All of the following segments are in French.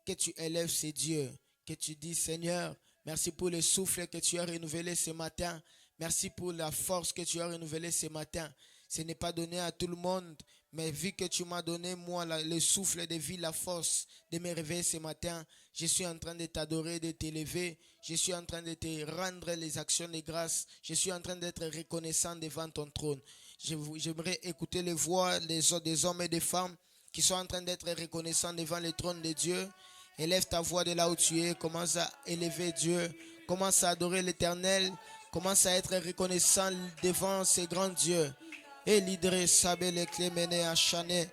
que tu élèves ces dieux, que tu dis Seigneur, merci pour le souffle que tu as renouvelé ce matin. Merci pour la force que tu as renouvelée ce matin. Ce n'est pas donné à tout le monde, mais vu que tu m'as donné, moi, le souffle de vie, la force de me réveiller ce matin, je suis en train de t'adorer, de t'élever. Je suis en train de te rendre les actions de grâce. Je suis en train d'être reconnaissant devant ton trône. J'aimerais écouter les voix des hommes et des femmes qui sont en train d'être reconnaissants devant le trône de Dieu. Élève ta voix de là où tu es. Commence à élever Dieu. Commence à adorer l'Éternel. Commence à être reconnaissant devant ces grands dieux. Et l'Idré Sabele Clémené Achané.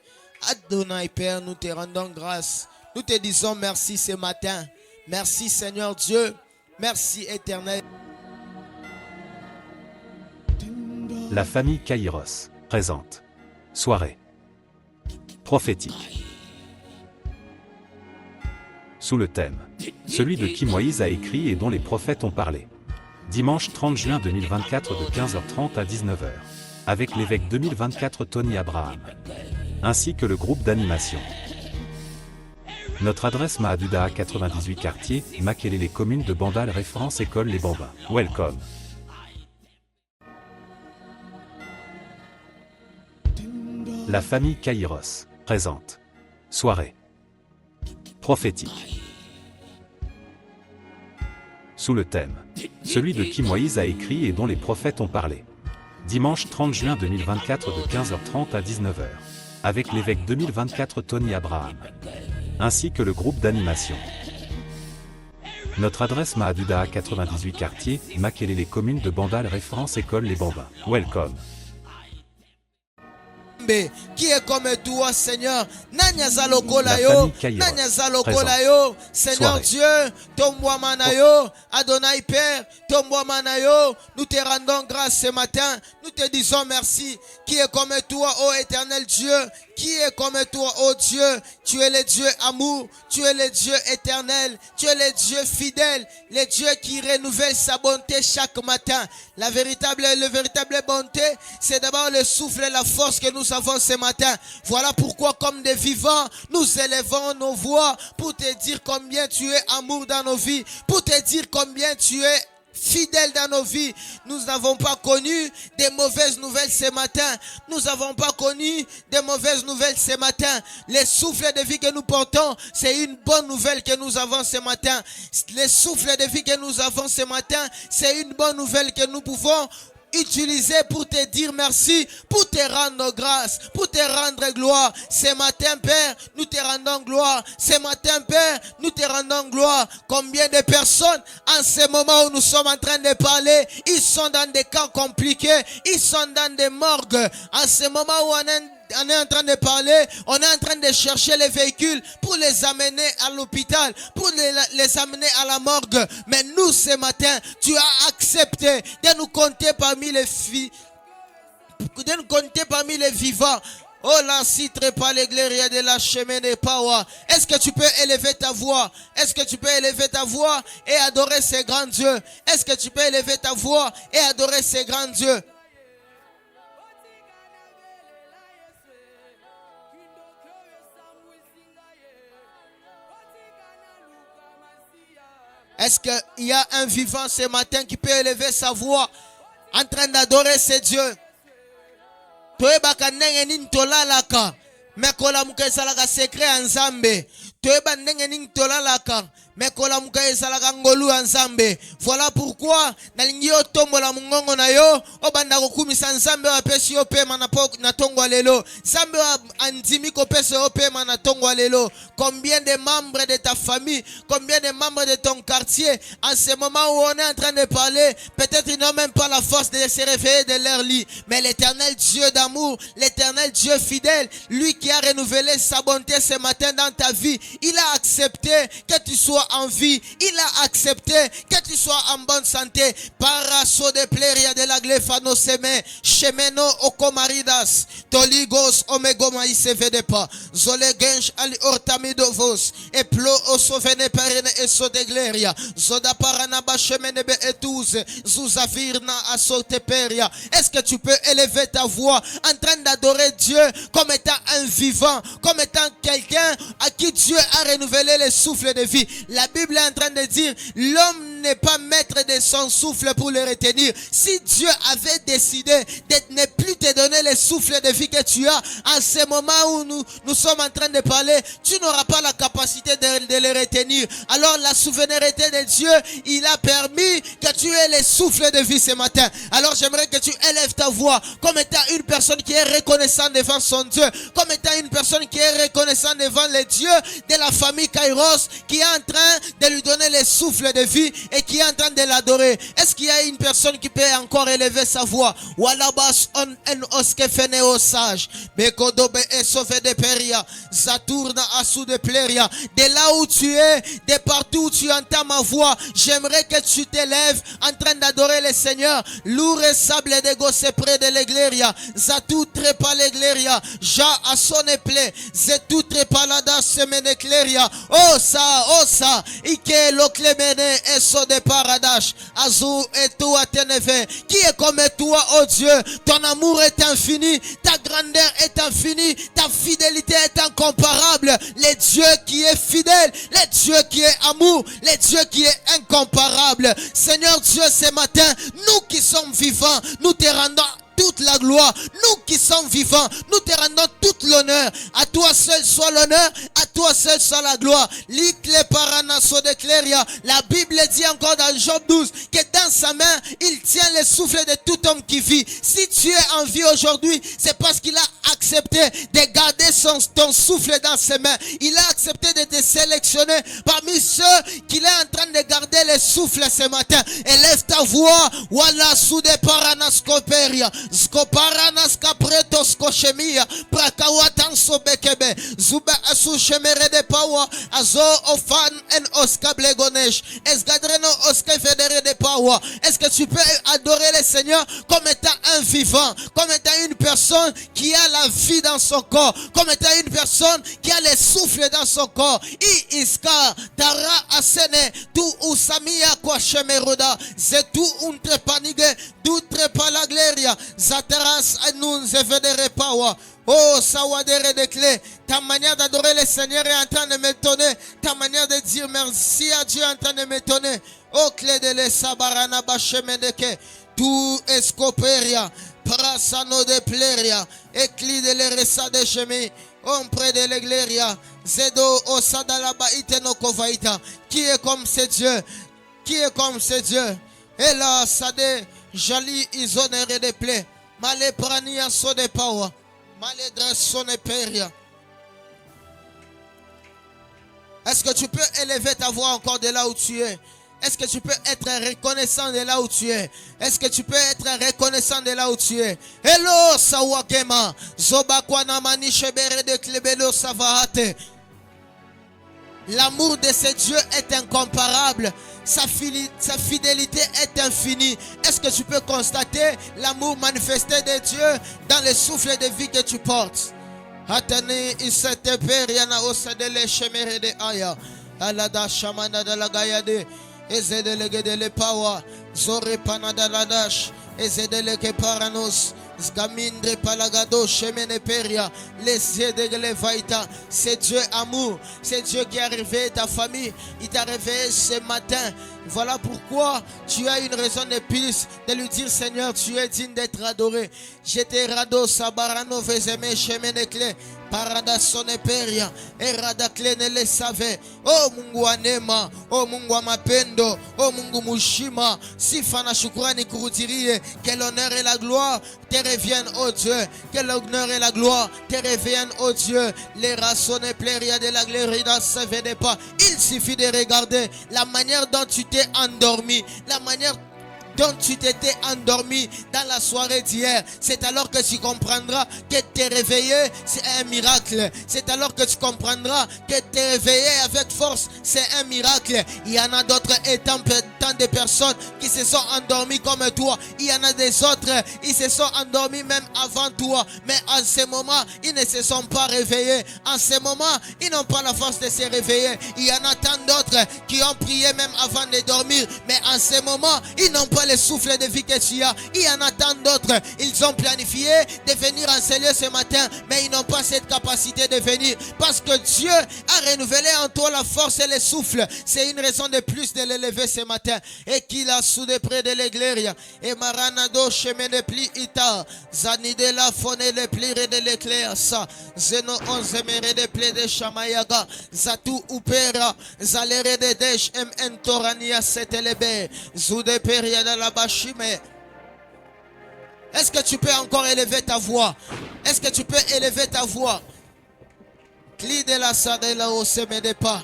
Adonai Père, nous te rendons grâce. Nous te disons merci ce matin. Merci Seigneur Dieu. Merci Éternel. La famille Kairos présente soirée prophétique. Sous le thème, celui de qui Moïse a écrit et dont les prophètes ont parlé. Dimanche 30 juin 2024 de 15h30 à 19h. Avec l'évêque 2024 Tony Abraham. Ainsi que le groupe d'animation. Notre adresse Mahaduda 98 quartier, Makelele commune de Bandal référence école Les Bambins. Welcome. La famille Kairos présente soirée prophétique. Sous le thème, celui de qui Moïse a écrit et dont les prophètes ont parlé. Dimanche 30 juin 2024 de 15h30 à 19h. Avec l'évêque 2024 Tony Abraham. Ainsi que le groupe d'animation. Notre adresse Mahaduda 98 quartier, Makelele commune de Bandal référence école Les Bambins. Welcome. Qui est comme toi, Seigneur? Nanya lokola yo, Nanya lokola yo, Seigneur Dieu, tomboa manayo, Adonai Père, tomboa manayo. Nous te rendons grâce ce matin. Nous te disons merci. Qui est comme toi, ô éternel Dieu? Qui est comme toi, ô Dieu? Tu es le Dieu amour, tu es le Dieu éternel, tu es le Dieu fidèle, le Dieu qui renouvelle sa bonté chaque matin. La véritable bonté, c'est d'abord le souffle et la force que nous avons ce matin. Voilà pourquoi, comme des vivants, nous élevons nos voix pour te dire combien tu es amour dans nos vies, pour te dire combien tu es fidèle dans nos vies. Nous n'avons pas connu des mauvaises nouvelles ce matin. Nous n'avons pas connu des mauvaises nouvelles ce matin. Les souffles de vie que nous portons, c'est une bonne nouvelle que nous avons ce matin. Les souffles de vie que nous avons ce matin, c'est une bonne nouvelle que nous pouvons utiliser pour te dire merci, pour te rendre grâce, pour te rendre gloire. Ce matin, Père, nous te rendons gloire. Ce matin, Père, nous te rendons gloire. Combien de personnes, en ce moment où nous sommes en train de parler, ils sont dans des cas compliqués, ils sont dans des morgues. En ce moment où on est en train de parler, on est en train de chercher les véhicules pour les amener à l'hôpital, pour les amener à la morgue. Mais nous, ce matin, tu as accepté de nous compter parmi les filles, de nous compter parmi les vivants. Oh la citre pas l'égléria de la chemin de Pawa. Est-ce que tu peux élever ta voix? Est-ce que tu peux élever ta voix et adorer ces grands dieux? Est-ce que tu peux élever ta voix et adorer ces grands dieux? Est-ce qu'il y a un vivant ce matin qui peut élever sa voix en train d'adorer ses dieux? Toyeba ndenge nini tolalaka mekola muka esalaka secret nzambe. Toyeba ndenge nini tolalaka mekola muka esalaka ngolu nzambe. Voilà pourquoi nalingi yo tombola mungongo na yo obanda kokumisa nzambe wa pesi yo pema na tongwa lelo. Nzambe wa andimi ko pesi yo pema na tongwa lelo. Combien de membres de ta famille, combien de membres de ton quartier, en ce moment où on est en train de parler, peut-être ils n'ont même pas la force de se réveiller de leur lit. Mais l'éternel Dieu d'amour, l'éternel Dieu fidèle, lui qui a renouvelé sa bonté ce matin dans ta vie, il a accepté que tu sois en vie. Il a accepté que tu sois en bonne santé. Paraso de pleria de la glefano seme, chemeno okomaridas, toligos omegoma isevedepa, zolegench ali ortami dovos, et plo osovene perene eso de gleria, zoda paranaba chemene be etouze, zouzavirna asoteperia. Est-ce que tu peux élever ta voix en train d'adorer Dieu comme étant un vivant, comme étant quelqu'un à qui Dieu Dieu a renouvelé le souffle de vie. La Bible est en train de dire, l'homme n'est pas maître de son souffle pour le retenir. Si Dieu avait décidé de ne plus te donner le souffle de vie que tu as, en ce moment où nous sommes en train de parler, tu n'auras pas la capacité de le retenir. Alors la souveraineté de Dieu, il a permis que tu aies le souffle de vie ce matin. Alors j'aimerais que tu élèves ta voix comme étant une personne qui est reconnaissante devant son Dieu, comme étant une personne qui est reconnaissante devant le Dieu de la famille Kairos, qui est en train de lui donner le souffle de vie et qui est en train de l'adorer. Est-ce qu'il y a une personne qui peut encore élever sa voix? Walabas on en oske feneo sage. Bekodobe et sauvé de peria. Zaturna asu de pleria. De là où tu es, de partout où tu entends ma voix, j'aimerais que tu t'élèves en train d'adorer le Seigneur. Lourd et sable de gosse près de l'égléria. Zatu trepa l'égléria. Ja a son éplé. Zetu trepa la da semene cléria. Oh ça. Ike lo clemene et so de paradash. Azou et toi teneve. Qui est comme toi, oh Dieu? Ton amour est infini. Ta grandeur est infinie. Ta fidélité est incomparable. Le Dieu qui est fidèle. Le Dieu qui est amour. Le Dieu qui est incomparable. Seigneur Dieu, ce matin, nous qui sommes vivants, nous te rendons toute la gloire. Nous qui sommes vivants, nous te rendons toute l'honneur. À toi seul soit l'honneur, à toi seul soit la gloire. La Bible dit encore dans Job 12 que dans sa main, il tient le souffle de tout homme qui vit. Si tu es en vie aujourd'hui, c'est parce qu'il a accepté de garder ton souffle dans ses mains. Il a accepté de te sélectionner parmi ceux qu'il est en train de garder le souffle ce matin. Élève ta voix. Wala sude paranaskoperia. Skoparanas kapretos koshemia. Prakawatan sobekebe. Zuba asu shemere de pawa. Azo ofan en oskablegonesh. Esgadreno oske federe de pawa. Est-ce que tu peux adorer le Seigneur comme étant un vivant, comme étant une personne qui a la vie dans son corps, comme étant une personne qui a le souffle dans son corps? I iska tara asene tu usamia kwa shemeroda zetu untrepanige dutre palagleria zataras anun zevedere pawa. Oh, sawadere de clés. Ta manière d'adorer le Seigneur est en train de m'étonner. Ta manière de dire merci à Dieu est en train de m'étonner. Oh, clé de le sabarana bachemedeke. Tu escoperia. Prasano de pleria. Éclit de l'eresa de chemin. Ompré de l'égléria. Zedo osadalaba iteno kovaita. Qui est comme ce Dieu? Qui est comme ce Dieu? Et là, sade jali isonere de plaies. Male prania so de power. Est-ce que tu peux élever ta voix encore de là où tu es? Est-ce que tu peux être reconnaissant de là où tu es? Est-ce que tu peux être reconnaissant de là où tu es? Hello, Sawakema. Zobakwana manishebere de klebelo savahate. L'amour de ce Dieu est incomparable. Sa fidélité est infinie. Est-ce que tu peux constater l'amour manifesté de Dieu dans le souffle de vie que tu portes? Atani isete periana osadele shemere de aya. Alada shamana de la gayade. Ezedele de le power. Zore panada la dash. Ezedele ke paranos. Zgamindre palagado shemene peria. Les yeux de levaita. C'est Dieu amour. C'est Dieu qui a réveillé ta famille. Il t'a réveillé ce matin. Voilà pourquoi tu as une raison de plus de lui dire: Seigneur, tu es digne d'être adoré. J'étais rado sabarano vezeme shemene clé. Parada sone peria. Erada clé ne le savait. Oh Mungu wa neema. Oh Mungu wa mapendo. Oh Mungu mushima. Sifa na shukrani kurudirie. Que l'honneur et la gloire te reviennent, oh Dieu. Que l'honneur et la gloire te reviennent, oh Dieu. Les rassone pleria de la glérida se venait pas. Il suffit de regarder la manière dont tu t'es endormi, la manière dont tu t'étais endormi dans la soirée d'hier. C'est alors que tu comprendras que t'es réveillé, c'est un miracle. C'est alors que tu comprendras que t'es réveillé avec force, c'est un miracle. Il y en a d'autres étant tant de personnes qui se sont endormies comme toi. Il y en a des autres, ils se sont endormis même avant toi. Mais en ce moment, ils ne se sont pas réveillés. En ce moment, ils n'ont pas la force de se réveiller. Il y en a tant d'autres qui ont prié même avant de dormir. Mais en ce moment, ils n'ont pas les souffles de vie que tu as. Il y en a tant d'autres. Ils ont planifié de venir en ce lieu ce matin, mais ils n'ont pas cette capacité de venir parce que Dieu a renouvelé en toi la force et le souffle. C'est une raison de plus de l'élever ce matin. Et qu'il a soudé près de l'église. Et maranado chemin de pli ita. Zanide la fone de pli de l'éclair. Ça. Zeno 11 mere de pli de chamayaga. Zatu upera. Zalere de desh em entorania setelebe. Zoude peria de la bashime. Est-ce que tu peux encore élever ta voix? Est-ce que tu peux élever ta voix? Cli de la sadela au seme de pas.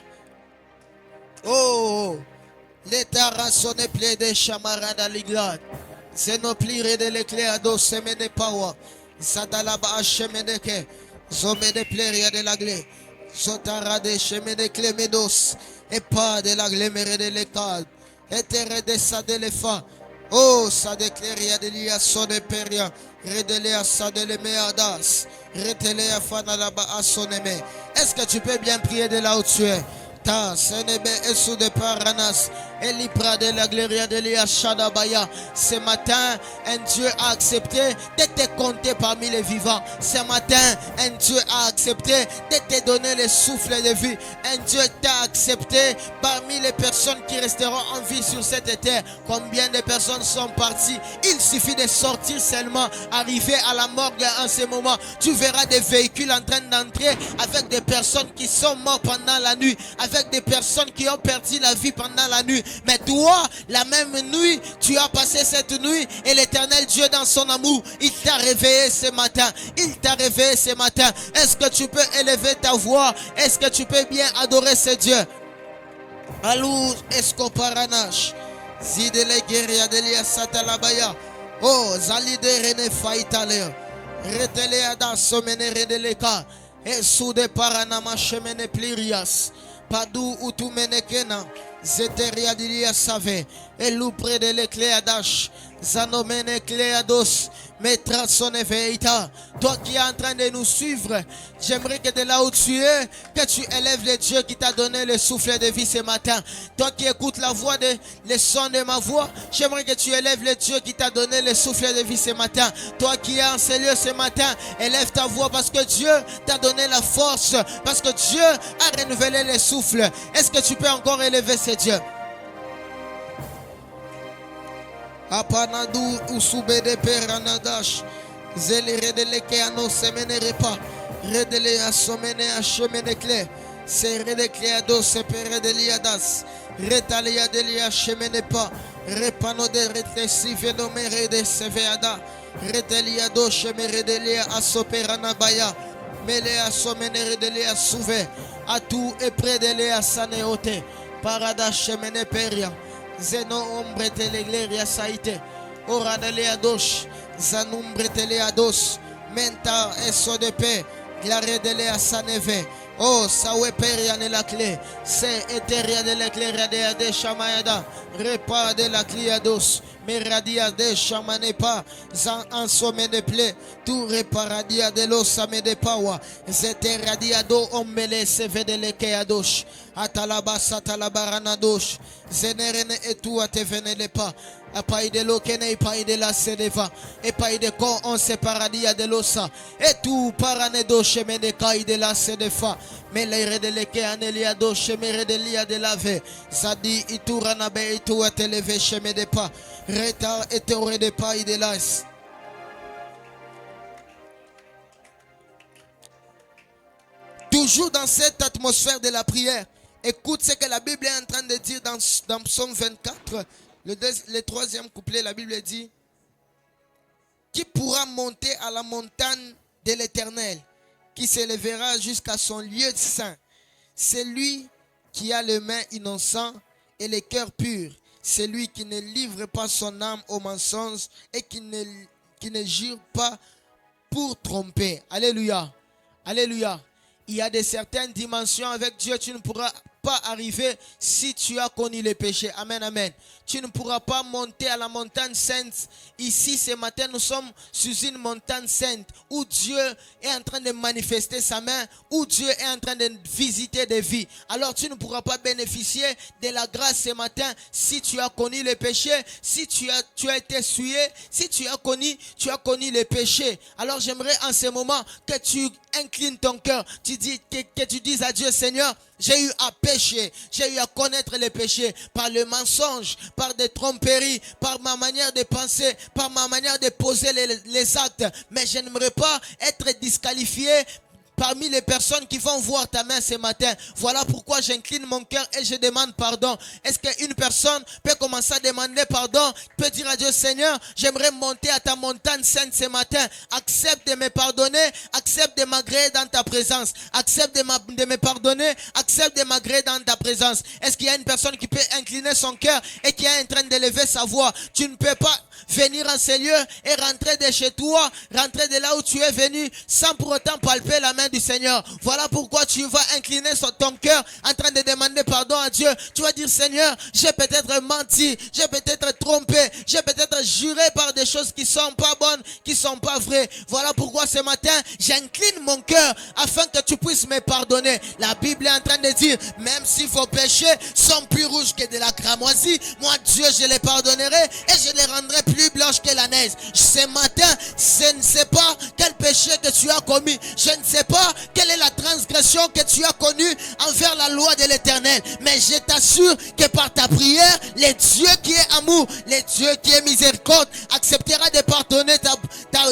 Oh, l'état rassonné plaît de chamarada liglade. C'est nos plire de l'éclair d'eau seme de power. Sadalaba acheme de ke. Zome de pleria de la glé. Zotara de cheme de clémédos. Et pas de la glémère de l'école. Et terre de sa de l'effort. Oh, ça déclaria de l'ia son de peria. Redelea sa de l'emeadas. Retelea fanalaba à son aimé. Est-ce que tu peux bien prier de là où tu es? Ta senebe esu de paranas. Elipra de la gloria de l'ia shadabaya. Ce matin, un Dieu a accepté de te compter parmi les vivants. Ce matin, un Dieu a accepté de te donner le souffle de vie. Un Dieu t'a accepté parmi les personnes qui resteront en vie sur cette terre. Combien de personnes sont parties? Il suffit de sortir seulement, arriver à la morgue en ce moment. Tu verras des véhicules en train d'entrer avec des personnes qui sont mortes pendant la nuit, avec des personnes qui ont perdu la vie pendant la nuit. Mais toi, la même nuit, tu as passé cette nuit et l'Éternel Dieu dans son amour, il t'a réveillé ce matin. Il t'a réveillé ce matin. Est-ce que tu peux élever ta voix? Est-ce que tu peux bien adorer ce Dieu? Alou escoparanash. Zidele guerria delia satalabaya. Oh, zalide rene faitale. Retele da somene redeleka. Et sous de paranama chemene plirias. Padou ou tout menekena. Zeteria diria save. Et loup près de l'éclair d'Ash. Zanomene cléados. Mettra son éveita. Toi qui es en train de nous suivre, j'aimerais que de là où tu es, que tu élèves le Dieu qui t'a donné le souffle de vie ce matin. Toi qui écoutes la voix de le son de ma voix, j'aimerais que tu élèves le Dieu qui t'a donné le souffle de vie ce matin. Toi qui es en ce lieu ce matin, élève ta voix parce que Dieu t'a donné la force, parce que Dieu a renouvelé le souffle. Est-ce que tu peux encore élever ce Dieu? Apanadou usube de peranadash. Zeli redele ke ano semene repa. Redele asomene achemene clé. Se redele ado se peredeliadas. Retalia delia chemene pas. Repano de retlesive no mere de seveada. Reteliado chemere delia asoperana baya. Mele asomene redelia souve. A tout et près de lea saneote. Parada chemene peria. Zeno ombre telegleria saite. Oranelea dosh. Zanumbre teleados. Menta eso de pe. Glaredelea saneve. Oh, sawe peria ne la clé. Se eteria de l'éclair de chamayada. Repa de la cliados. Meradia de chamanepa. Zan ansome de ple. Tu reparadia de l'osame de pawa. Zeteradia do ombele seve de lekeadosh. Atalabasa talabaranadosh. Zenerene et tu a te venele pas. A paille de l'eau kene et paille de la sedeva. Et paille de con on se paradia de l'osa. Et tout paranedo chemin de caille de la sedefa. Mais l'air de leke anelia do chemin de lia de lave. Zadi ituranabe et tu a te levé chemin de pas. Retard et te de paille de l'as. Toujours dans cette atmosphère de la prière, écoute ce que la Bible est en train de dire dans Psaume 24, le troisième couplet. La Bible dit: qui pourra monter à la montagne de l'Éternel, qui s'élèvera jusqu'à son lieu saint? C'est lui qui a les mains innocentes et les cœurs purs, c'est lui qui ne livre pas son âme au mensonge et qui ne jure pas pour tromper. Alléluia. Alléluia. Il y a de certaines dimensions avec Dieu, tu ne pourras pas arriver si tu as connu les péchés. Amen, amen. Tu ne pourras pas monter à la montagne sainte. Ici, ce matin, nous sommes sur une montagne sainte où Dieu est en train de manifester sa main, où Dieu est en train de visiter des vies. Alors, tu ne pourras pas bénéficier de la grâce ce matin si tu as connu les péchés, si tu as été souillé, si tu as connu les péchés. Alors, j'aimerais en ce moment que tu inclines ton cœur, que tu dises à Dieu, Seigneur, j'ai eu à pécher, j'ai eu à connaître les péchés par le mensonge, par des tromperies, par ma manière de penser, par ma manière de poser les actes. Mais je n'aimerais pas être disqualifié parmi les personnes qui vont voir ta main ce matin. Voilà pourquoi j'incline mon cœur et je demande pardon. Est-ce qu'une personne peut commencer à demander pardon, peut dire à Dieu, Seigneur, j'aimerais monter à ta montagne sainte ce matin. Accepte de me pardonner, accepte de m'agréer dans ta présence. Accepte de me pardonner, accepte de m'agréer dans ta présence. Est-ce qu'il y a une personne qui peut incliner son cœur et qui est en train d'élever sa voix? Tu ne peux pas venir en ces lieux et rentrer de chez toi, rentrer de là où tu es venu sans pour autant palper la main du Seigneur. Voilà pourquoi tu vas incliner sur ton cœur en train de demander pardon à Dieu. Tu vas dire, Seigneur, j'ai peut-être menti, j'ai peut-être trompé, j'ai peut-être juré par des choses qui sont pas bonnes, qui sont pas vraies. Voilà pourquoi ce matin, j'incline mon cœur afin que tu puisses me pardonner. La Bible est en train de dire, même si vos péchés sont plus rouges que de la cramoisie, moi Dieu, je les pardonnerai et je les rendrai plus blanches que la neige. Ce matin, je ne sais pas quel péché que tu as commis. Je ne sais pas quelle est la transgression que tu as connue envers la loi de l'Éternel. Mais je t'assure que par ta prière, le Dieu qui est amour, le Dieu qui est miséricorde, acceptera de pardonner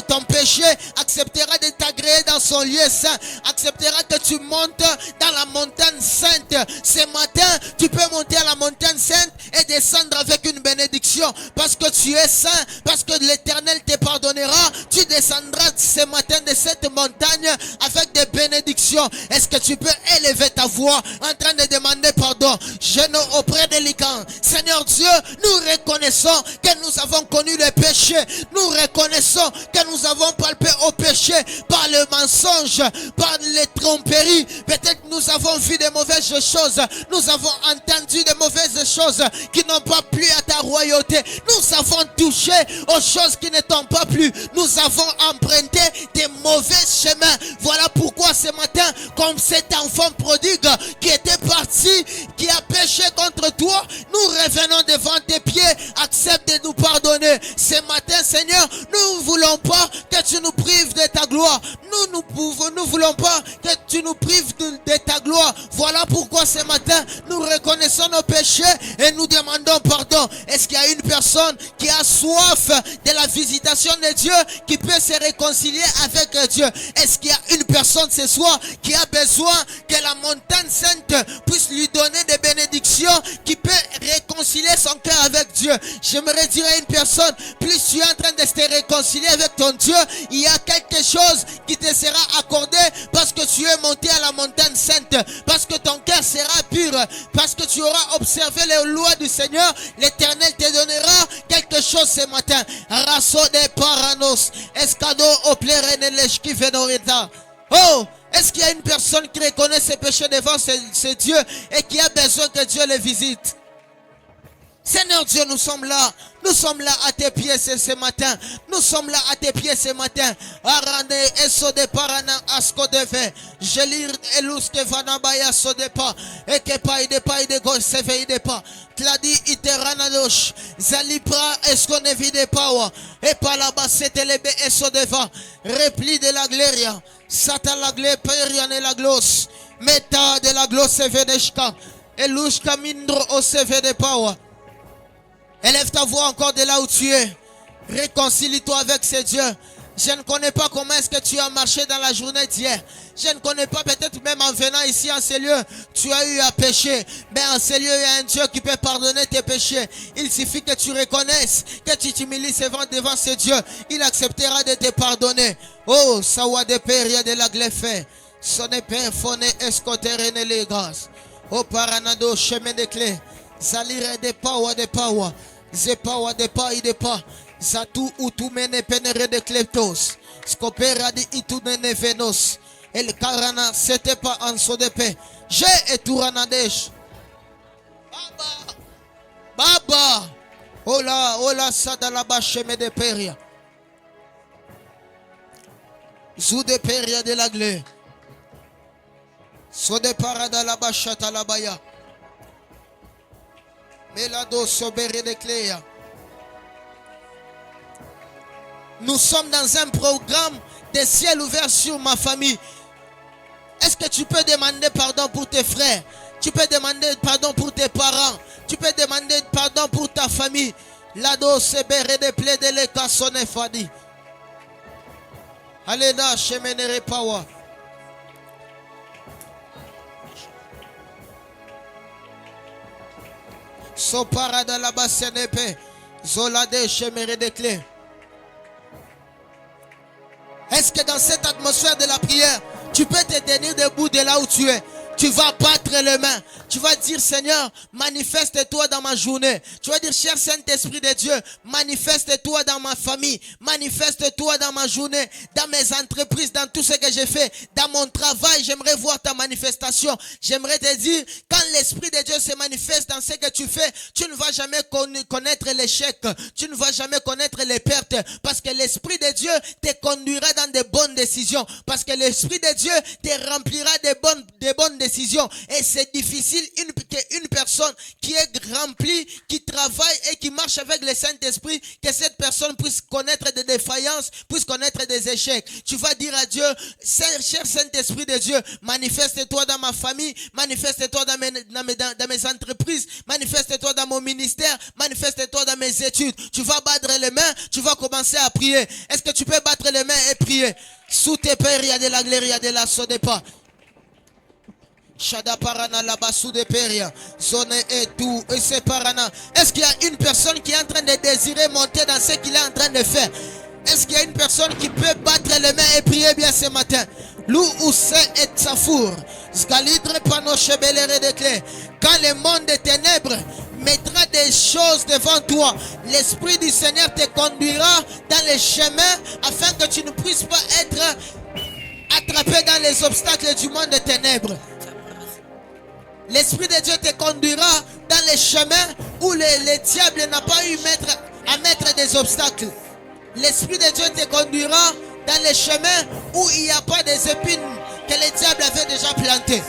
ton péché, acceptera de t'agréer dans son lieu saint, acceptera que tu montes dans la montagne sainte. Ce matin, tu peux monter à la montagne sainte et descendre avec une bénédiction parce que tu es saint, parce que l'Éternel te pardonnera. Tu descendras ce matin de cette montagne avec des bénédictions. Est-ce que tu peux élever ta voix en train de demander pardon? Jeune auprès de l'Ican. Seigneur Dieu, nous reconnaissons que nous avons connu le péché. Nous reconnaissons que nous avons palpé au péché par le mensonge, par les tromperies. Peut-être nous avons vu de mauvaises choses. Nous avons entendu de mauvaises choses qui n'ont pas plu à ta royauté. Nous avons touché aux choses qui ne t'ont pas plu. Nous avons emprunté des mauvais chemins. Voilà pourquoi ce matin, comme cet enfant prodigue qui était parti, qui a péché contre toi, nous revenons devant tes pieds. Accepte de nous pardonner. Ce matin, Seigneur, nous ne voulons pas que tu nous prives de ta gloire. Nous voulons pas que tu nous prives de ta gloire. Voilà pourquoi ce matin, nous reconnaissons nos péchés et nous demandons pardon. Est-ce qu'il y a une personne qui a soif de la visitation de Dieu, qui peut se réconcilier avec Dieu? Est-ce qu'il y a une personne ce soir qui a besoin que la montagne sainte puisse lui donner des bénédictions, qui peut réconcilier son cœur avec Dieu? J'aimerais dire à une personne, plus tu es en train de te réconcilier avec ton Dieu, il y a quelque chose qui te sera accordé parce que tu es monté à la montagne sainte, parce que ton cœur sera pur, parce que tu auras observé les lois du Seigneur. L'Éternel te donnera quelque chose ce matin. Rasso de paranos, escado au plereneleshki venorita. Oh, est-ce qu'il y a une personne qui reconnaît ses péchés devant ce Dieu et qui a besoin que Dieu les visite? Seigneur Dieu, nous sommes là à tes pieds ce matin. Nous sommes là à tes pieds ce matin. Arane eso de parana asko deve. Jelir eluske vanabaya so de pa. Eke pa de go seve de pa. Tladi iterana dosh. Zalipra esko ne vide pa. E palaba setelebe eso deva. Repli de la gloria. Sata la gle periane la glos. Meta de la glos sevedeshka. Elushka mindro o seve de pa. Élève ta voix encore de là où tu es. Réconcilie-toi avec ce Dieu. Je ne connais pas comment est-ce que tu as marché dans la journée d'hier. Je ne connais pas, peut-être même en venant ici en ces lieux, tu as eu à pécher. Mais en ces lieux, il y a un Dieu qui peut pardonner tes péchés. Il suffit que tu reconnaisses, que tu t'humilies devant ce Dieu. Il acceptera de te pardonner. Oh, sawa de péria de la glefe. Son épée fone escoterene les grâces. Oh, paranado chemin de clé. Zalire de power de power. Ze power de pa de pa. Zatu utu mene penere de kleptos. Skopera di itu nene venos. El karana sete pa anso de pe. Je eturanadesh. Baba. Ola sadalaba sheme de peria. Zou de peria de la glé. So de parada la bachata la baya. Melado sobere de cléa. Nous sommes dans un programme des ciels ouverts sur ma famille. Est-ce que tu peux demander pardon pour tes frères? Tu peux demander pardon pour tes parents. Tu peux demander pardon pour ta famille. Lado sebere de ple de le kasone fadi. Alena shemenere pawa. So parada la basenepe. Zolade shemere de clé. Est-ce que dans cette atmosphère de la prière, tu peux te tenir debout de là où tu es? Tu vas battre les mains. Tu vas dire, Seigneur, manifeste-toi dans ma journée. Tu vas dire, cher Saint-Esprit de Dieu, manifeste-toi dans ma famille. Manifeste-toi dans ma journée, dans mes entreprises, dans tout ce que j'ai fait. Dans mon travail, j'aimerais voir ta manifestation. J'aimerais te dire, quand l'Esprit de Dieu se manifeste dans ce que tu fais, tu ne vas jamais connaître l'échec. Tu ne vas jamais connaître les pertes. Parce que l'Esprit de Dieu te conduira dans de bonnes décisions. Parce que l'Esprit de Dieu te remplira de bonnes décisions. Et c'est difficile qu'une personne qui est remplie, qui travaille et qui marche avec le Saint-Esprit, que cette personne puisse connaître des défaillances, puisse connaître des échecs. Tu vas dire à Dieu, cher Saint-Esprit de Dieu, manifeste-toi dans ma famille, manifeste-toi dans mes entreprises, manifeste-toi dans mon ministère, manifeste-toi dans mes études. Tu vas battre les mains, tu vas commencer à prier. Est-ce que tu peux battre les mains et prier? Sous tes pères, il y a de la glaire, il y a de la sodepa. Shada parana la bassou de peria, zone et tout, et c'est parana. Est-ce qu'il y a une personne qui est en train de désirer monter dans ce qu'il est en train de faire? Est-ce qu'il y a une personne qui peut battre les mains et prier bien ce matin? Lou Ousse et Tsafour, Scalidre pano chebelere de clé. Quand le monde des ténèbres mettra des choses devant toi, l'Esprit du Seigneur te conduira dans les chemins afin que tu ne puisses pas être attrapé dans les obstacles du monde des ténèbres. L'Esprit de Dieu te conduira dans les chemins où le diable n'a pas eu à mettre des obstacles. L'Esprit de Dieu te conduira dans les chemins où il n'y a pas des épines que le diable avait déjà plantées.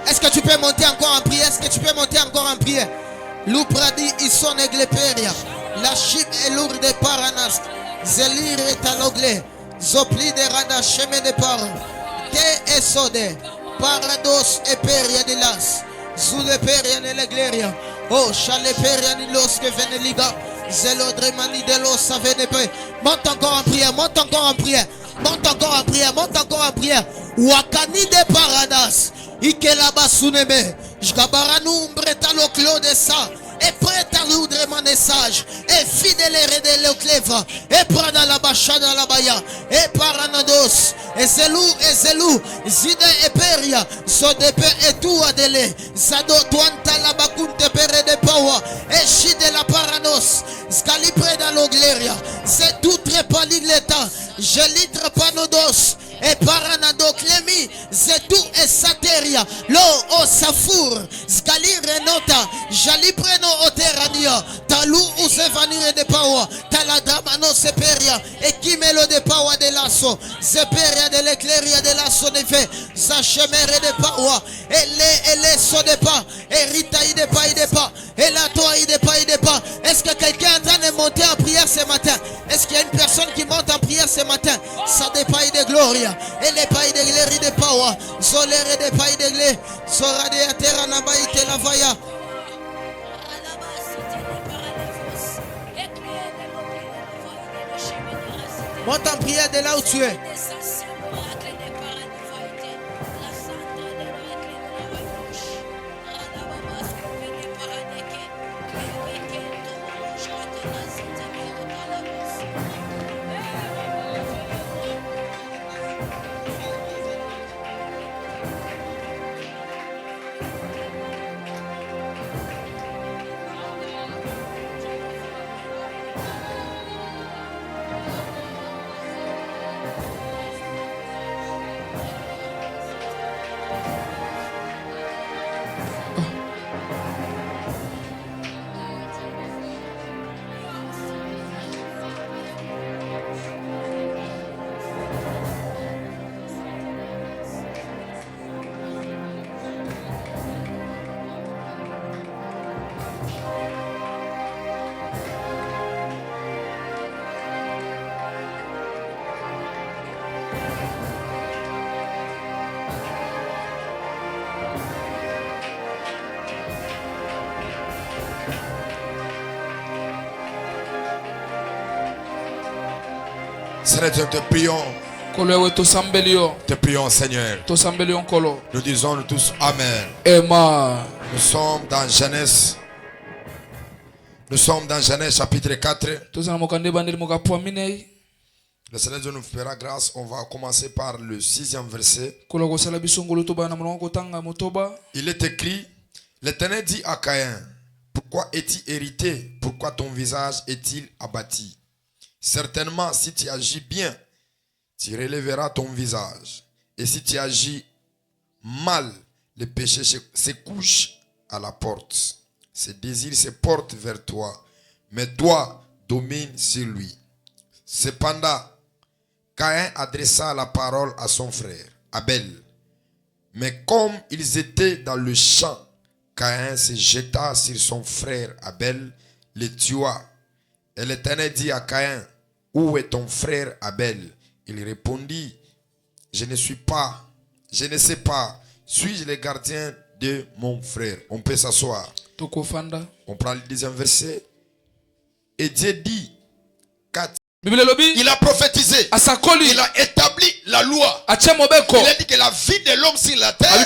Est-ce que tu peux monter encore en prière? Est-ce que tu peux monter encore en prière? L'oupradi ison egleperia. La chip est lourde de paranas. Zelir est à l'oglé. Zopli de rada chemin de par. Te esode. Parados e peria de las. Zule peria ne legleria. Oh, chale peria ni los que veneliga. Zelodre mani de los savenepe. Monte encore en prière, monte encore en prière. Monte encore en prière, monte encore en prière. Wakani de paradas. Ike la basuneme. Jgabaranu umbreta lo clo de sa. Et prête à l'oudre mon message. Et fidèle et le clèvre. Et prendre la bachada la baya. Et paranados. Et zelou. Zide et peria. Sodepe et tout adele. Zado tuanta la bakunte pere de power. Et chide la paranos. Scalipre dans l'ogleria. C'est tout trépas l'igleta. Je litre panodos. Et paranado clemi. C'est tout et sateria. Lo o safour. Scali renota. Jali preno oterania. Talou ou se vanire de power. Taladamano seperia. Et qui melo de power de lasso. Seperia de l'éclairia de lasso de fait. Sachemere de power. Et les so de pas. Et rita de pas. Et la toi de pas. Est-ce que quelqu'un est en train de monter en prière ce matin? Est-ce qu'il y a une personne qui monte en prière ce matin? Ça dépend de gloria. Et les pailles de gloire de power. Solaire de pailles de gloire. Sora de terra na baite la vaya. Monte en prière de là où tu es. Seigneur, te prions. Te prions, Seigneur. Nous disons tous Amen. Nous sommes dans Genèse. Nous sommes dans Genèse chapitre 4. Le Seigneur Dieu nous fera grâce. On va commencer par le 6e verset. Il est écrit, l'Éternel dit à Caïn, pourquoi es-tu irrité? Pourquoi ton visage est-il abattu? Certainement, si tu agis bien, tu relèveras ton visage. Et si tu agis mal, le péché se couche à la porte. Ses désirs se portent vers toi, mais toi domine sur lui. Cependant, Caïn adressa la parole à son frère, Abel. Mais comme ils étaient dans le champ, Caïn se jeta sur son frère Abel, le tua. Et l'Éternel dit à Caïn, où est ton frère Abel? Il répondit, je ne sais pas, suis-je le gardien de mon frère? On peut s'asseoir. On prend le 10e verset. Et Dieu dit, il a prophétisé, il a établi la loi. Il a dit que la vie de l'homme sur la terre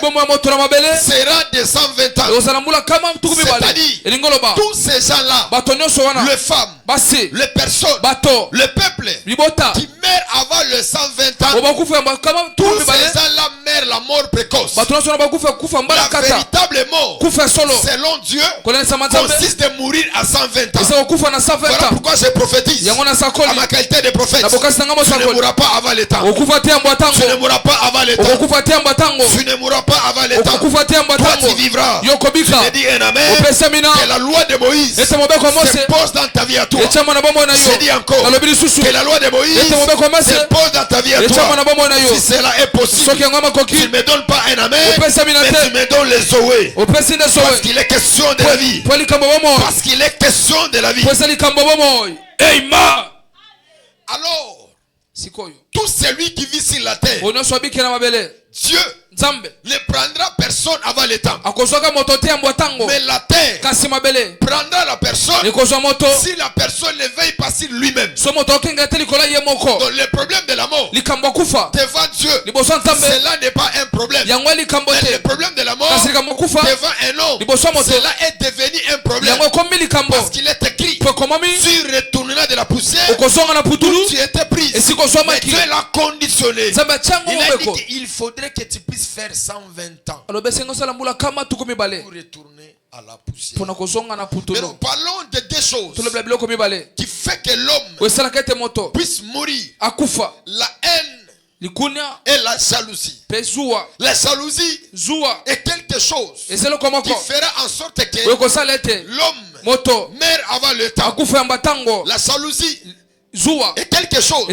sera de 120 ans. C'est-à-dire, tous ces gens-là, les femmes, les personnes, le peuple qui meurent avant le 120 ans, tous ces gens-là meurent la mort précoce. La véritable mort, selon Dieu, consiste de mourir à 120 ans. Voilà pourquoi je prophétise. À ma qualité de prophète, tu ne mourras pas avant le temps. Tu ne mourras pas avant le temps. Tu ne mourras pas avant le temps. Toi tu vivras. Je te dis un amen. Que la loi de Moïse se pose dans ta vie à toi. Je dis encore que la loi de Moïse se pose dans ta vie à toi. Si cela est possible, tu ne me donnes pas un amen, mais tu me donnes les zoé. Parce qu'il est question de la vie. Parce qu'il est question de la vie. Amen. Alors, tout celui qui vit sur la terre, Dieu ne prendra personne avant le temps. Mais la terre prendra la personne si la personne ne veille pas sur lui-même. Donc le problème de la mort devant Dieu, cela n'est pas un problème. Mais le problème de la mort devant un homme, cela est devenu un problème. Parce qu'il est écrit, tu retourneras de la poussière où tu étais prise. Mais Dieu l'a conditionné. Il a dit qu'il faudrait que tu puisses faire 120 ans pour retourner à la poussière. Mais nous parlons de deux choses qui fait que l'homme puisse mourir: la haine et la jalousie. La jalousie est quelque chose qui fera en sorte que l'homme meurt avant le temps. La jalousie est quelque chose que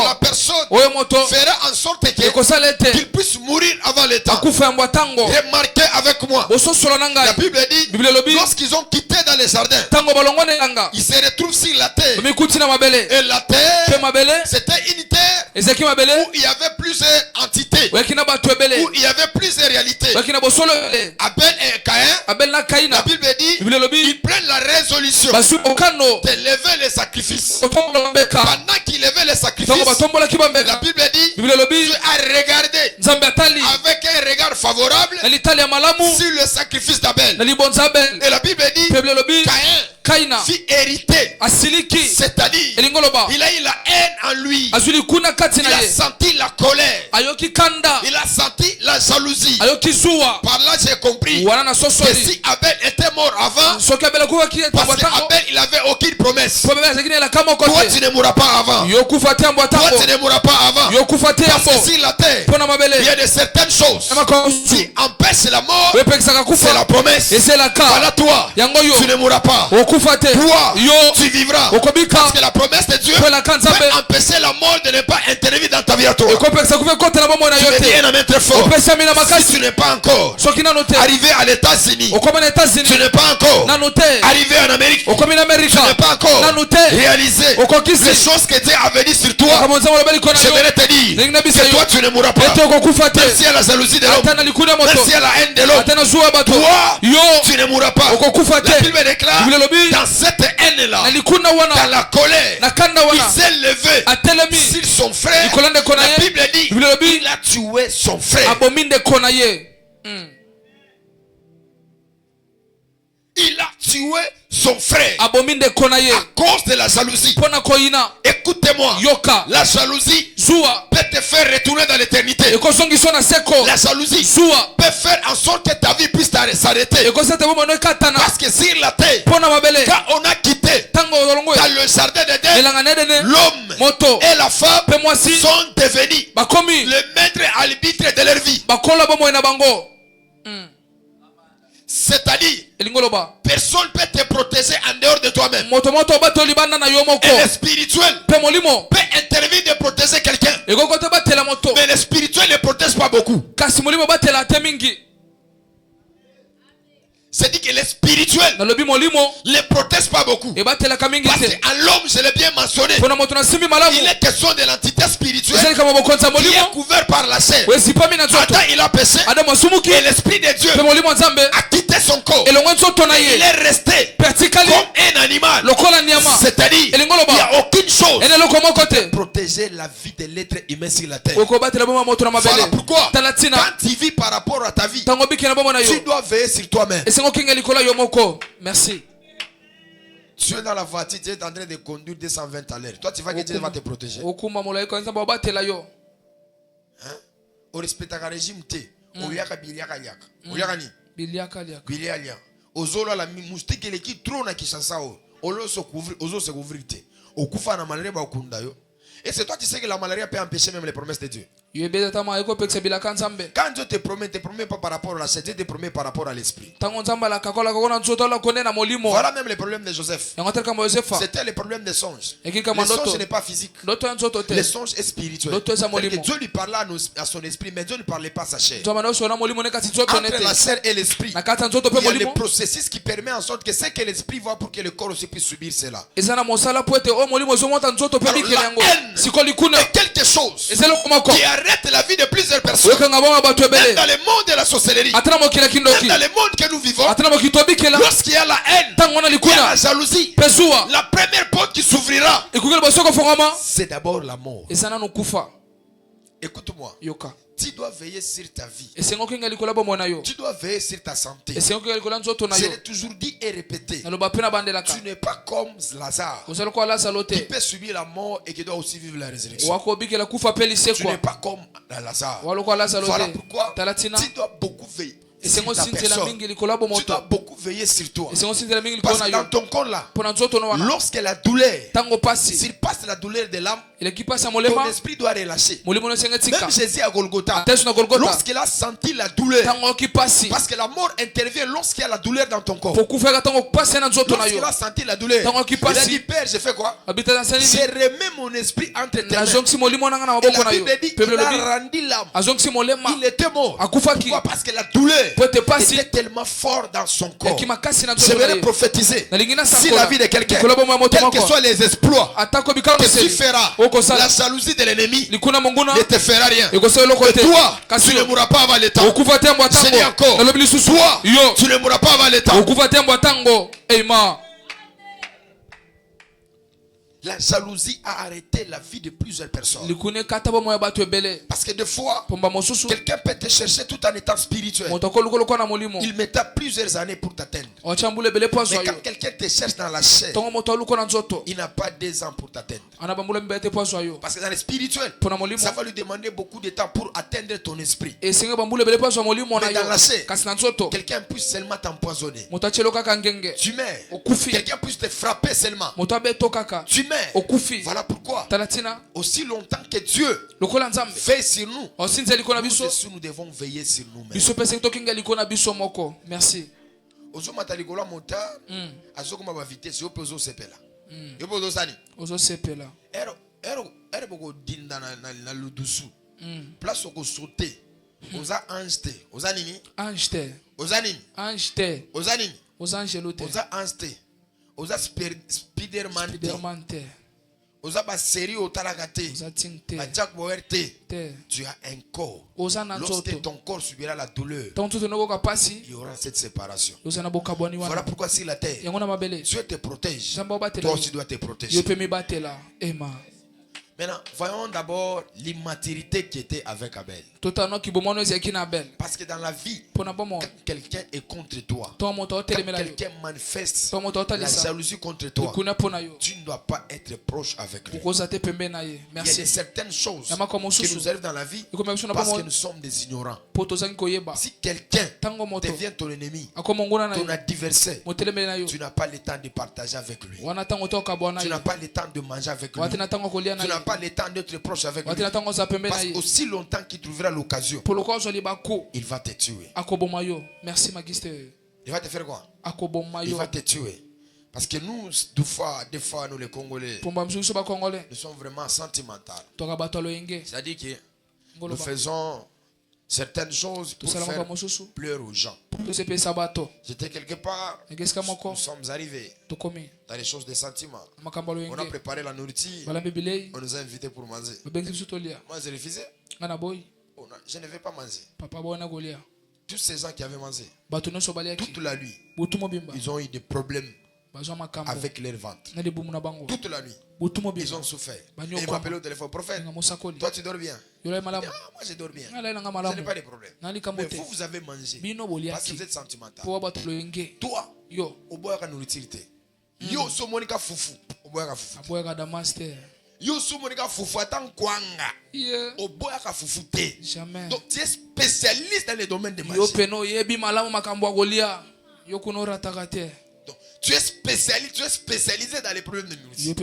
la personne fera en sorte qu'il puisse mourir avant le temps. Remarquez avec moi, la Bible dit, lorsqu'ils ont quitté dans les jardins, ils se retrouvent sur la terre. Et la terre, c'était une terre où il y avait plusieurs entités, où il y avait plusieurs réalités. Abel et Caïn, la Bible dit, ils prennent la résolution de lever les sacrifices. Pendant qu'il levait les sacrifices, la Bible dit, Dieu a regardé avec un regard favorable sur le sacrifice d'Abel. Et la Bible dit, Caïn fut hérité. C'est-à-dire, il a eu la haine en lui. Il a senti la colère. Il a senti la jalousie. Par là, j'ai compris que si Abel était mort avant, parce qu'Abel, il n'avait aucune promesse. Toi, tu ne mourras pas avant. Toi, tu ne mourras pas avant. Parce que sur la terre, il y a de certaines choses qui empêchent la mort. C'est la promesse. Voilà toi, tu ne mourras pas. Toi, tu vivras. Parce que la promesse de Dieu peut empêcher la mort de ne pas intervenir dans ta vie à toi. Tu me dis un amen très fort. Si tu n'es pas encore arrivé à l'États-Unis, tu n'es pas encore arrivé en Amérique, tu n'es pas encore réalisé les choses que Dieu a venues sur toi, je vais te dire que toi tu ne mourras pas. Même s'il y a la jalousie de l'homme, même s'il y a la haine de l'homme, toi tu ne mourras pas. La Bible déclare, dans cette haine là, dans la colère, il s'est levé sur son frère, la Bible dit il a tué son frère. Il a tué son frère à cause de la jalousie. Écoutez-moi, la jalousie peut te faire retourner dans l'éternité. La jalousie peut faire en sorte que ta vie puisse s'arrêter. Parce que sur la terre, quand on a quitté dans le jardin d'Éden, l'homme et la femme sont devenus le maître arbitre de leur vie. C'est-à-dire, personne ne peut te protéger en dehors de toi-même. Et le spirituel peut intervenir de protéger quelqu'un. Mais le spirituel ne protège pas beaucoup. C'est-à-dire que le spirituel ne protège pas beaucoup. Parce qu'en l'homme, je l'ai bien mentionné, il est question de l'entité spirituelle qui est couverte par la chair. Adam, il a péché et l'esprit de Dieu a quitté son corps. Et il est resté comme un animal. C'est-à-dire, il n'y a aucune chose pour protéger la vie de l'être humain sur la terre. Voilà pourquoi, quand tu vis par rapport à ta vie, tu dois veiller sur toi-même. Merci. Tu es dans la voiture, tu es en train de conduire 220 à l'heure. Toi, tu vas que Dieu va te protéger. Au respect de régime, Ozola la moustique et qui trône à Kinshasa. Olo se couvrir. Au Koufa na malaria ba okunda yo. Et c'est toi qui sais que la malaria peut empêcher même les promesses de Dieu. Quand Dieu te promet pas par rapport à la chair, Dieu te promet par rapport à l'esprit. Voilà même les problèmes de Joseph. C'était les problèmes des songes. Les songes n'est pas physique. Les songes est spirituel. Dieu lui parlait à son esprit, mais Dieu ne parlait pas à sa chair. Entre la chair et l'esprit, il y a le processus qui permet en sorte que ce que l'esprit voit pour que le corps aussi puisse subir cela. Alors, la haine est quelque chose qui arrête la vie de plusieurs personnes. Même dans le monde de la sorcellerie, même dans le monde que nous vivons, lorsqu'il y a la haine, il y a la jalousie, la première porte qui s'ouvrira, c'est d'abord la mort. Écoute-moi. Tu dois veiller sur ta vie. Tu dois veiller sur ta santé. Je l'ai toujours dit et répété. Tu n'es pas comme Lazare qui peut subir la mort et qui doit aussi vivre la résurrection. Tu n'es pas comme Lazare. Voilà pourquoi tu dois beaucoup veiller. Tu dois beaucoup veiller sur toi. Parce que dans ton corps là, lorsque la douleur, s'il passe la douleur de l'âme, ton esprit doit relâcher. Même Jésus à Golgotha, lorsqu'il a senti la douleur, parce que la mort intervient lorsqu'il y a la douleur dans ton corps. Lorsqu'il a senti la douleur, il a dit, Père, j'ai fait quoi? J'ai remis mon esprit entre tes mains. Et la Bible dit, il a rendu l'âme. Il était mort. Pourquoi? Parce que la douleur était tellement fort dans son corps. Je vais prophétiser si la vie de quelqu'un, quels que soient les exploits que tu feras, la jalousie de l'ennemi ne te fera rien. Et toi, tu ne mourras pas avant le temps. Je dis encore, toi, tu ne mourras pas avant le temps. La jalousie a arrêté la vie de plusieurs personnes. Parce que des fois, quelqu'un peut te chercher tout en étant spirituel. Il mettra plusieurs années pour t'atteindre. Mais quand quelqu'un te cherche dans la chair, il n'a pas 2 ans pour t'atteindre. Parce que dans le spirituel, ça va lui demander beaucoup de temps pour atteindre ton esprit. Mais dans la chair, quelqu'un puisse seulement t'empoisonner. Tu meurs. Quelqu'un puisse te frapper seulement. Tu meurs. Voilà pourquoi, aussi longtemps que Dieu veille sur nous, nous devons veiller sur nous-mêmes. Merci. Place au sauter. Oza ange. Oza nini? Ange. Oza nini? Ange. Oza nini? Oza angelote. Oza ange. Oza Spiderman. Oza ba série au talagate. Oza tinte. Ba Jack Bauer te. Tu as un corps. Lorsque ton corps subira la douleur, il y aura cette séparation. Voilà pourquoi sur la terre, Dieu te protège. Toi aussi dois te protéger. Maintenant, voyons d'abord l'immaturité qui était avec Abel. Parce que dans la vie, quand quelqu'un est contre toi, quand quelqu'un manifeste la jalousie contre toi, tu ne dois pas être proche avec lui. Il y a certaines choses qui nous arrivent dans la vie parce que nous sommes des ignorants. Si quelqu'un devient ton ennemi, ton adversaire, tu n'as pas le temps de partager avec lui. Tu n'as pas le temps de manger avec lui. Tu n'as pas le temps d'être proche avec lui. Parce qu'aussi longtemps qu'il trouvera l'occasion, il va te tuer. Il va te faire quoi? Il va te tuer. Parce que nous, des fois, nous les Congolais, nous sommes vraiment sentimentaux. C'est-à-dire que nous faisons certaines choses pour faire pleurer aux gens. J'étais quelque part, nous sommes arrivés dans les choses des sentiments. On a préparé la nourriture, on nous a invités pour manger. Moi, j'ai refusé. Je ne vais pas manger. Tous ces gens qui avaient mangé, toute la nuit, ils ont eu des problèmes avec leur ventre. Toute la nuit, ils ont souffert. Et ils m'appelaient au téléphone, prophète, toi tu dors bien? Moi je dors bien. Ce n'est pas de problème. Mais vous avez mangé parce que vous êtes sentimental. Toi, au bois de nourriture. Yo, so monika fufu. Au bois de fufu. Yo, so monika fufu. Attends, kwanga. Au bois de fufu. Donc tu es spécialiste dans le domaine de magie. Donc, tu es spécialisé dans les problèmes de nourriture.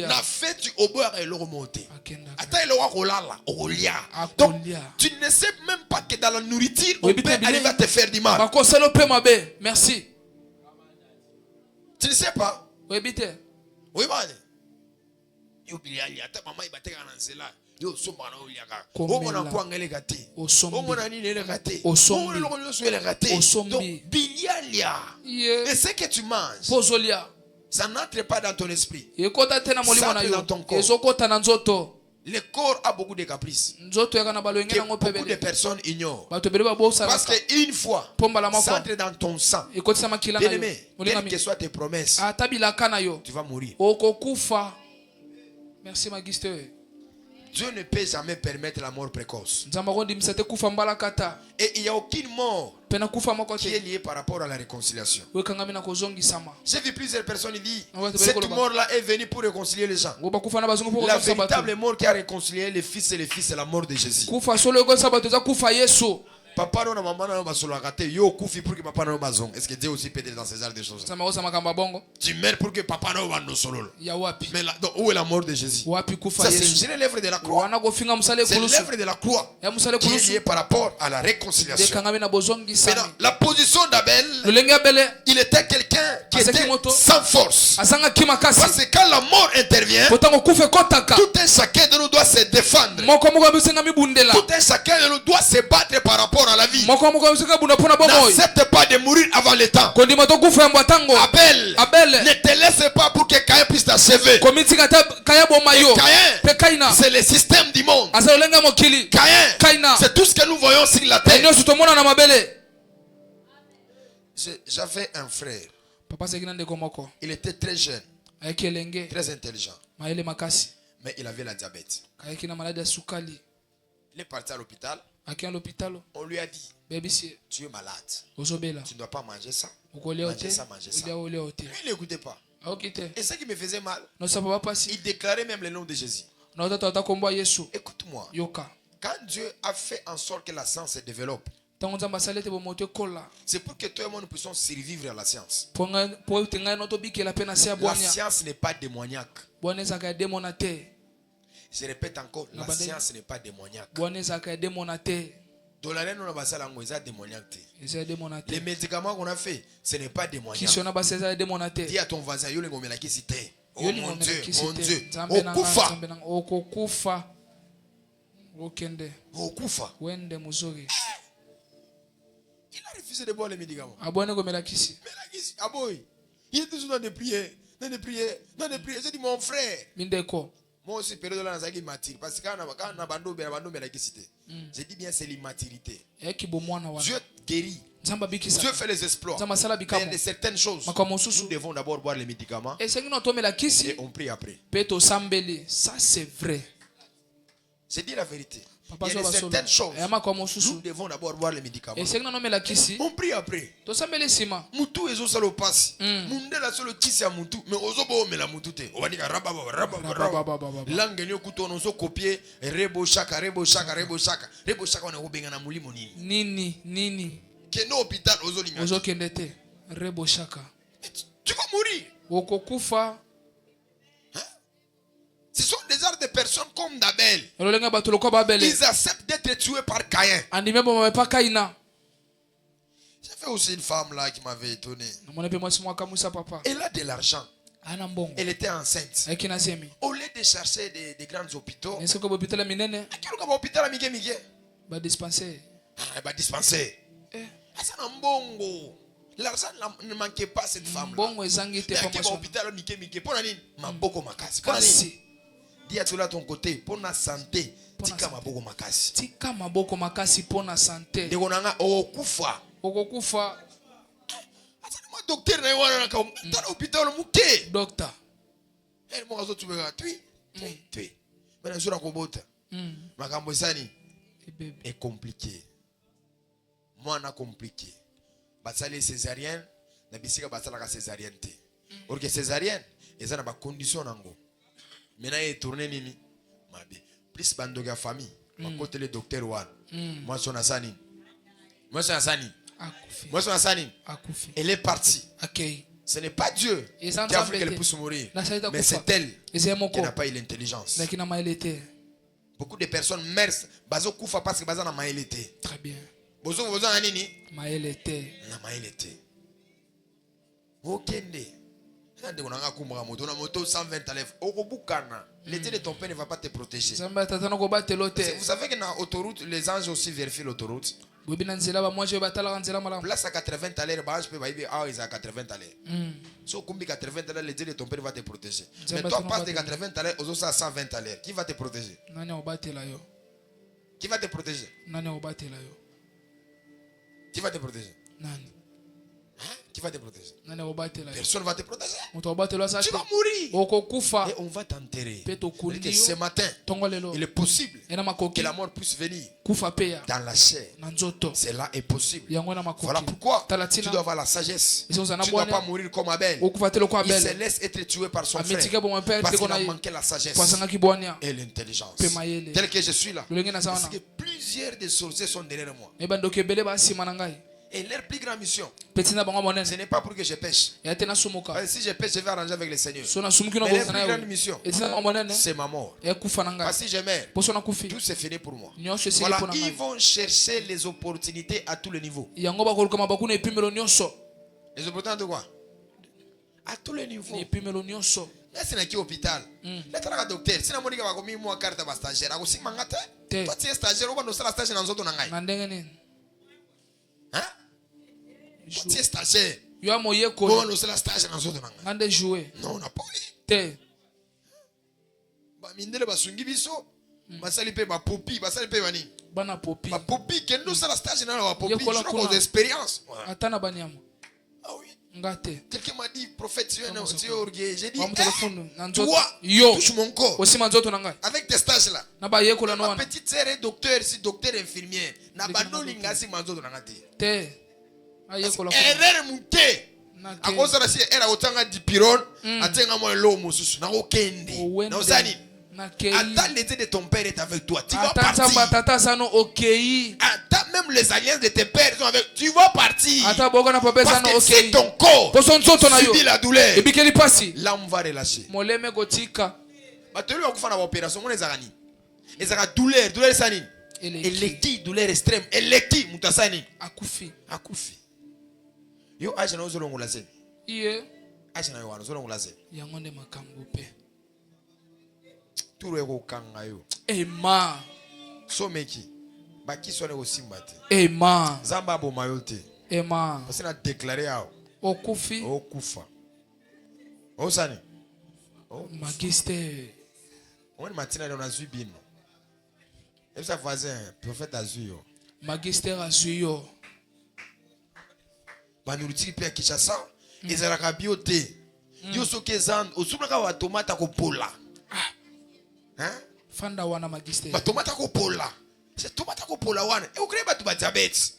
Na fait tu au bois et le remonter. Attends, il aura rolala, rolia. Donc, tu ne sais même pas que dans la nourriture, on peut arriver à te faire du mal. Merci. Tu ne sais pas? Oui, bité. Oui, man. Yo biliali ata mama ibateka na nzela. Yo somba na oliaka. Omona kwangele gati. Omona nini ele gati. Omona lokolo swele gati. Donc bilialia. Et ce que tu manges, ça n'entre pas dans ton esprit. Ça entre dans ton corps. Le corps a beaucoup de caprices que beaucoup de personnes ignorent. Parce qu'une fois, ça entre dans ton sang. Bien-aimé, quelles que soient tes promesses, tu vas mourir. Merci, Magister. Dieu ne peut jamais permettre la mort précoce. Et il n'y a aucune mort qui est liée par rapport à la réconciliation. J'ai vu plusieurs personnes dire cette mort-là est venue pour réconcilier les gens. La véritable mort qui a réconcilié les fils et les filles, c'est la mort de Jésus. Papa non maman non basolo raté yo kufi pour que papa non bazong. Est-ce que Dieu aussi peut être dans ces genres de choses? Tu meurs pour que papa non bando solo. Mais là, donc, où est la mort de Jésus? Ça c'est l'œuvre de la croix. C'est l'œuvre de la croix qui est liée par rapport à la réconciliation. Maintenant, la position d'Abel, il était quelqu'un qui était sans force. Parce que quand la mort intervient, tout un chacun de nous doit se défendre. Tout un chacun de nous doit se battre par rapport à la vie. N'accepte pas de mourir avant le temps. Abel, ne te laisse pas pour que Caïn puisse t'achever. Caïn, c'est le système du monde. Caïn, c'est tout ce que nous voyons sur la terre. J'avais un frère. Il était très jeune, très intelligent, mais il avait la diabète. Il est parti à l'hôpital. On lui a dit, tu es malade. Tu ne dois pas manger ça. Manger ça. Lui, il n'écoutait pas. Et ce qui me faisait mal, il déclarait même le nom de Jésus. Écoute-moi. Quand Dieu a fait en sorte que la science se développe, c'est pour que toi et moi nous puissions survivre à la science. La science n'est pas démoniaque. Je répète encore, la science n'est pas démoniaque. Les médicaments qu'on a fait, ce n'est pas démoniaque. Dis à ton voisin, oh mon Dieu, mon Dieu. Okufa. Il a refusé de boire les médicaments. Il est toujours dans des prières. J'ai dit, mon frère. Moi aussi, période là, j'ai dit parce que quand j'ai dit bien, c'est l'immaturité. Dieu guérit Dieu fait les exploits. Mais il y a de certaines choses. Nous devons d'abord boire les médicaments et on prie après. Ça c'est vrai. C'est dire la vérité. Il y a de certaines choses. Nous devons d'abord boire les médicaments. On prie après. Mutu ezo salo passe. Munde la solo kisi ya mutu. Mais ozo bo me la mutu te. On va dire rababa. Langue nyo kuto on ozo copier rebo shaka. Rebo shaka on est obenga na mulimo nini. Nini. Keno hôpital ozo linga. Ozo kendete. Rebo shaka. Tu vas mourir. Okokufa. Ce sont des arts de personnes comme d'Abel. Ils acceptent d'être tués par Caïn. J'ai fait aussi une femme là qui m'avait étonné. Elle a de l'argent. Elle était enceinte. Au lieu de chercher des grands hôpitaux, va dispenser. L'argent ne manquait pas à cette femme là. Dis à tout là ton côté pour la santé. Tika maboko makasi. Tika maboko makasi pour la santé. De konanga okufa. Okufa. Asani moi docteur na wana ka dans l'hôpital muke. Docteur. Elle mo azo tubeka tui. Bana zura kobota. Makambo sani. Est compliqué. Moi na compliqué. Basali césarienne na bisika basala ka césarienne te. Or que césarienne ezana ba condition nango. Maintenant il est tourné nini mabe plus bando ya famille côté le docteur Wan moi son asani elle est partie. Ce n'est pas Dieu qui a voulu qu'elle puisse mourir, mais c'est elle qui n'a pas eu l'intelligence. Beaucoup de personnes meurent bazo kufa parce que baza na maelete. Très bien. Bozo na nini maelete okende. On a moto 120 à l'heure. L'été de ton père ne va pas te protéger. Vous savez que dans l'autoroute, les anges aussi vérifient l'autoroute. Place à 80 à l'heure, l'ange peut dire ah, ils sont à 80 à l'heure. Si on 80 à l'heure, l'été de ton père va te protéger. Mais toi, passe de 80 à l'heure, aux à 120 à l'heure. Qui va te protéger? Qui va te protéger? Qui va te protéger? Qui va te protéger? Personne ne va te protéger. Tu vas mourir. Et on va t'enterrer. Ce matin, il est possible que la mort puisse venir dans la chair. Cela est possible. Voilà pourquoi tu dois avoir la sagesse. Tu ne dois pas mourir comme Abel. Il se laisse être tué par son frère parce qu'il a manqué la sagesse et l'intelligence. Tel que je suis là, parce que plusieurs des sorciers sont derrière moi. Et leur plus grande mission, ce n'est pas pour que je pêche. Parce que si je pêche, je vais arranger avec le Seigneur. Mais leur plus grande mission, c'est ma mort. Parce que si je meurs, tout c'est fini pour moi. Voilà, ils vont chercher les opportunités à tous les niveaux. Les opportunités de quoi? À tous les niveaux. Là, c'est un hôpital. Là, tu as un docteur. Si tu as un carte de stagiaire, toi, tu es stagiaire, tu es stagiaire dans un autre. Hein? Tu es stagiaire. Comment nous sommes la stagiaire dans autre langue? Non, on n'a pas eu. Mindele basungi biso. Basali pe ba popi, basali pe bani. Bana popi. Ba popi que nous sommes la stagiaire dans la popi. Je crois aux expériences. Atana banyama. Ah oui. Ngate. Quelqu'un m'a dit prophète tu es orgueilleux. J'ai dit toi touche mon corps. Avec tes stages là. Ma petite sœur est docteur, si docteur infirmière. Na bando lingasi manzo nangate. Te. Erreur monté. A cause de ça, elle a autant de pyrone, atteint moi l'homme sous na okende. Na osani. Attends, l'été de ton père est avec toi. Tu vas partir. Attends, même les alliances de tes pères sont avec toi. Tu vas partir. Parce que c'est ton corps subit la douleur. L'âme va relâcher. Et douleur, douleur sani. Eleki, douleur extrême. Eleki, mutasani. Akufi. Yo aje na ozolongo la zen. Iye. Aje na yo wana ozolongo la zen. Yangonde makambo pe. Turo eko kanga yo. Ema. Someki. Baki sone osimbate. Ema. Zamba bo mayote. Ema. Parce na déclarer ao. Okufi. Okufa. Osani. Magister. On matina on a zui bino. Et ça voisin, prophète a zui yo. Magister a zui yo. banurutiri pe Kinshasa ezalaka bio te yo soki ezan osubaka ba tomate kopola hein fanda wana magister ba tomate kopola c'est tomate kopola wana e okre ba to ba diabète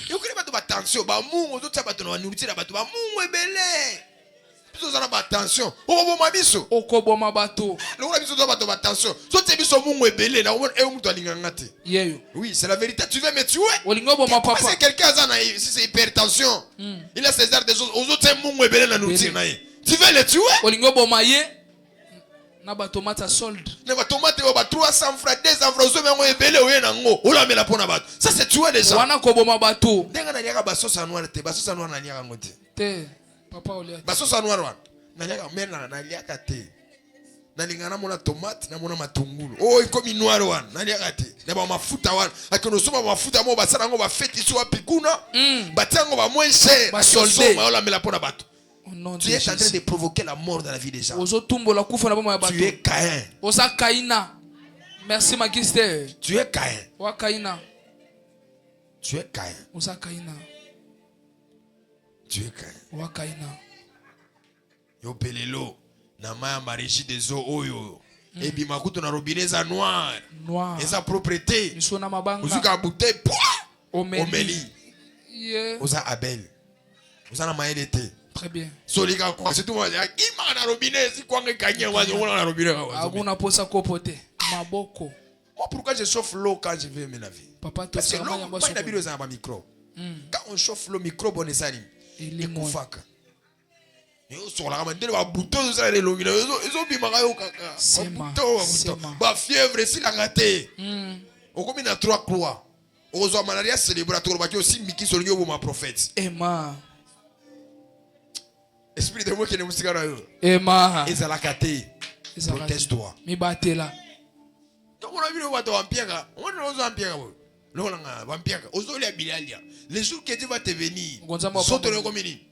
e okre ba to ba tension ba mungu ozotia ba to na banurutiri ba to ba mungu ebele biso zana ba tension okoboma biso okoboma bato lokola biso ba to ba tension so te biso mungu ebele na omona e mutu alinganga te yeyo oui c'est la vérité tu veux me tuer olingo boma papa c'est quelqu'un azana si c'est hypertension il a ces arts des choses aux autres mungu ebele na nourriture na ye tu veux le tuer olingo boma ye na ba tomate solde na ba tomate ba 300 francs 200 francs zo mengo ebele oye nango olamela pona bato ça c'est tuer déjà wana ko boma bato ndenga na liaka ba sauce noire te ba sauce noire na liaka ngote te papa olia ba sauce noire wana na liaka mena na liaka te na lingana mona tomate na mona matungulu oh ikomi noire wana na liaka te na ba mafuta wana akono soma mafuta mo ba sala ngo ba fete so apikuna ba tango ba moins cher ba solde ma olamela pona bato. Tu es en train de provoquer la mort dans la vie des gens. Tu es Caïn. Osa Caïna. Merci magister. Tu es Caïn. Wa Caïna. Tu es Caïn. Osa Caïna. Tu es Caïn. Wa Caïna. Yo pelelo na maya marichi des eaux oyo. Et bi makuto na robinet za noir. Noir. Eza propreté. Misona mabanga. Ozuka bouteille. Omeli. Yeah. Oza Abel. Oza na mayele te. Très bien. Solika kwa c'est tout moi ima na robinet si kwa ngekanye wazo na robinet wa. Aguna posa kopote. Maboko. Moi pourquoi je chauffe l'eau quand je vais me laver? Papa to parce que l'eau pas na bilo za ba micro. Quand on chauffe l'eau micro bonne sali. Il est kufaka. Et on sur la mandele ba bouton ça les longina. Ils ont bimaka yo kaka. Ba fièvre si la raté. On comme na 3 croix. Ozo malaria célébratoire ba ki aussi miki solingo bo ma prophète. Emma. Esprit de moi qui ne me sigara yo. Emma. Ezalakate. Proteste-toi. Mi batela. Donc on a vu le bateau en pierre. On a vu en pierre. Les jours que Dieu va te venir, saute le communis.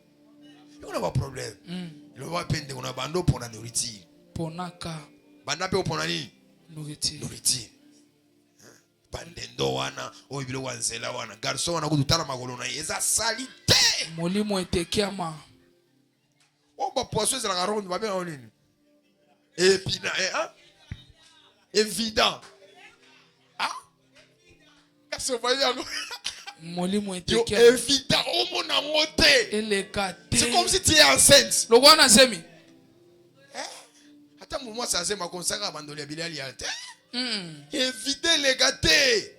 On n'a pas de problème. Il va peine on a bando pour la nourriture. Ponaka. Banda pe pour la nourriture. Nourriture. Bandendo wana, oibilo wanzela wana. Garçon wana kututana magolo na eza salité. Molimo etekiama. On va poisson c'est la ronde va bien en ligne. Et puis hein? Évident. Ah? Qu'est-ce que vous voyez? Molimo etekia. Évident au mon amote. C'est comme si tu es enceinte. Le wana semi. Attends moi ça c'est ma consacre abandonner bilali alte. Éviter les gâtés.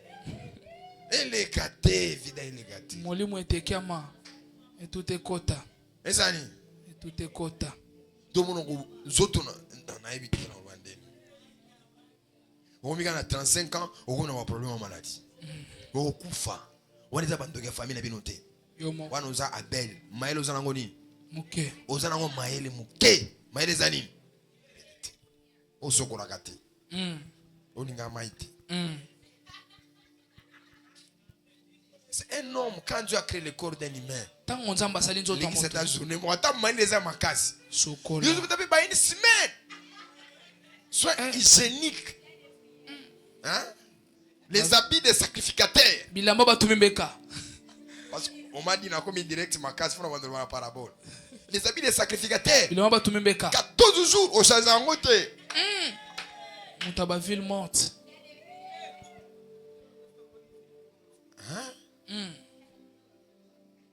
Et les gâtés, éviter les gâtés. Molimo etekiama. Et tout est kota. Et ça ni. Tout est kota. Domono zoto na éviter na bandeni. On a 35 ans, on a un problème en maladie. On kufa. On est abandonné la famille na binoté. On a Abel, Maël ozanangoni. Muke. Ozanango Maël muke. Maël zani. On sokola gâté. On ninga maïti. C'est un homme quand Dieu a créé le corps d'un humain. Tant on zamba sali nzoto moto. Cette journée, moi tant maïle za makasi. Sokola. Vous avez pas une semaine. Soit hygiénique. Hein? Les habits des sacrificateurs. Bilamba batumimbeka. Parce qu'on m'a dit comme direct makasi faut vendre la parabole. Les habits des sacrificateurs. Bilamba batumimbeka. 14 jours au Chazangote. Mutaba ville morte. Hein?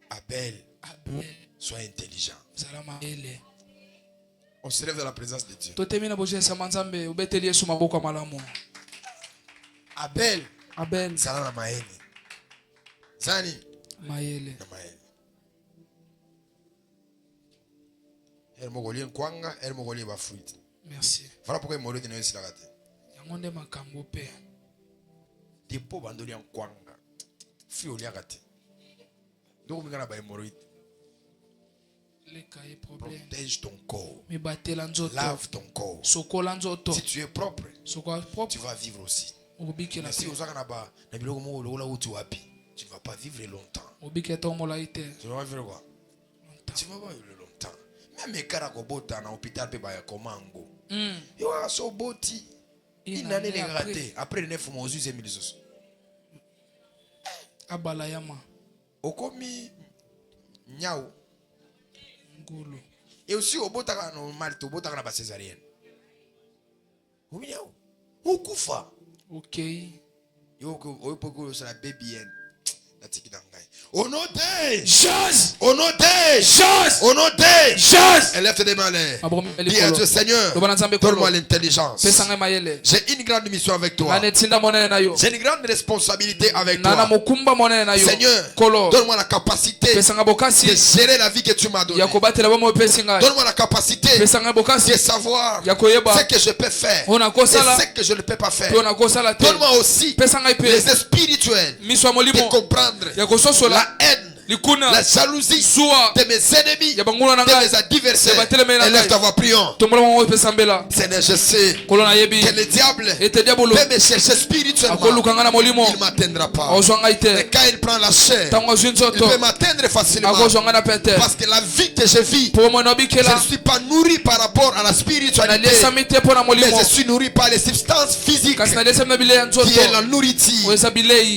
Abel. Sois intelligent. On se lève dans la présence de Dieu. Abel. Zala maele. Zani. Maele. Elle mogolien kwanga, elle mogolien ba fruit. Merci. Voilà pourquoi molo de nesi la gate. Yangonde makambo pe. Depo bandolien kwanga. Fi olia gate. Donc on a ba hémorroïde. Protège ton corps. Lave ton corps. Si tu es propre, tu vas vivre aussi. Mais si tu ne vas pas vivre longtemps. Tu vas vivre quoi? Tu vas pas vivre longtemps. Même les cas à l'hôpital, comment il y a un boti. Une année les raté. Après les 9 mois, on use les autres. Okomi. Nyao. Et aussi au botaka normal, au botaka na ba césarienne. Oui nyao. Au kufa. OK. Yo poko c'est la baby. Au nom de Jésus. Au nom de Jésus. Au nom de Jésus. Élève tes mains. Dis à Dieu, Seigneur, donne-moi l'intelligence. J'ai une grande mission avec toi. J'ai une grande responsabilité avec toi. Seigneur, donne-moi la capacité de gérer la vie que tu m'as donnée. Donne-moi la capacité de savoir ce que je peux faire et ce que je ne peux pas faire. Donne-moi aussi les spirituels de comprendre la haine, la jalousie de mes ennemis, de mes adversaires. Élève ta voix, prions. Seigneur, je sais que le diable peut me chercher spirituellement. Il ne m'atteindra pas. Mais quand il prend la chair, il peut m'atteindre facilement. Parce que la vie que je vis, je ne suis pas nourri par rapport à la spiritualité, mais je suis nourri par les substances physiques qui est la nourriture.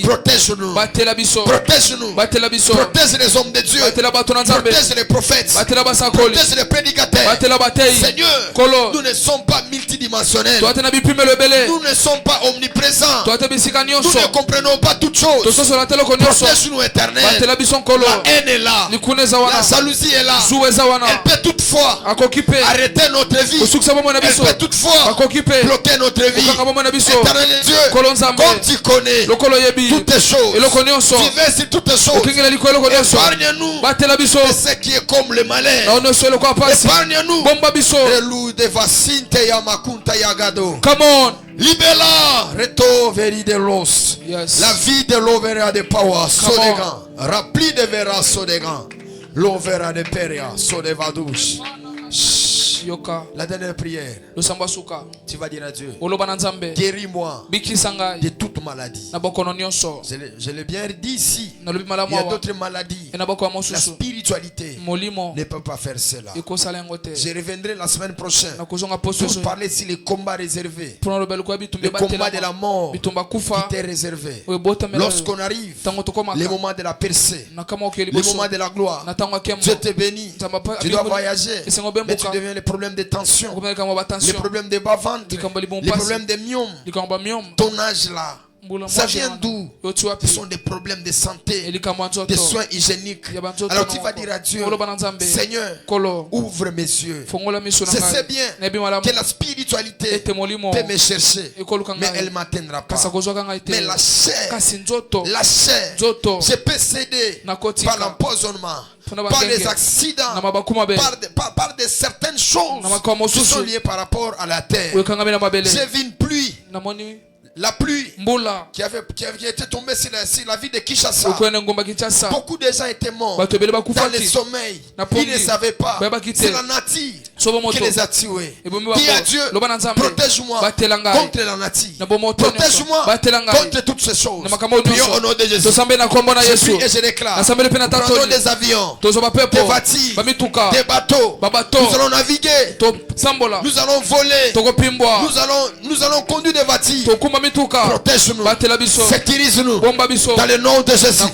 Protège-nous. Protège-nous. Protège les hommes de Dieu. Protège les prophètes. Protège les prédicateurs. Seigneur, nous ne sommes pas multidimensionnels. Nous ne sommes pas omniprésents. Nous ne comprenons pas toutes choses. Protège-nous, éternel. La haine est là. La jalousie est là. Elle peut toutefois arrêter notre vie. Elle peut toutefois bloquer notre vie. Éternel Dieu, comme tu connais toutes les choses, tu veux sur toutes les choses. Épargne-nous de ce qui est comme le malheur. Épargne-nous de l'eau de Vasinte Yamakunta Yagado. Come on. Libella reto veri de los. La vie de l'overa de power sodegan. Rempli de vera sodegan. L'overa de peria sodevadouche. La dernière prière, tu vas dire à Dieu, guéris-moi de toute maladie. Je l'ai bien dit ici. Il y a d'autres maladies. La spiritualité ne peut pas faire cela. Je reviendrai la semaine prochaine pour parler sur les combats réservés, le combat de la mort qui t'est réservé. Lorsqu'on arrive, le moment de la percée, le moment de la gloire, Dieu te bénit, tu dois voyager, mais tu deviens les problèmes de tension, les problèmes de bas-ventre, les problèmes de myome. Ton âge là, ça vient d'où? Ce sont des problèmes de santé, des soins hygiéniques. Alors tu vas dire à Dieu, Seigneur, ouvre mes yeux. Je sais bien que la spiritualité peut me chercher, mais elle ne m'atteindra pas. Mais la chair, je peux céder par l'empoisonnement, par les accidents, par de certaines choses qui sont liées par rapport à la terre. J'ai vu une pluie. La pluie qui était tombée sur la ville de Kinshasa. Beaucoup de gens étaient morts dans le sommeil. Ils ne savaient pas. C'est la nature qui les a tués. Dis à Dieu, protège-moi contre la nature. Protège-moi contre toutes ces choses. Prions au nom de Jésus. Je prie et je déclare. Prenons des avions, des voitures, des bateaux. Nous allons naviguer. Nous allons voler. Nous allons conduire des voitures. Protège-nous, sécurise-nous dans le nom de Jésus.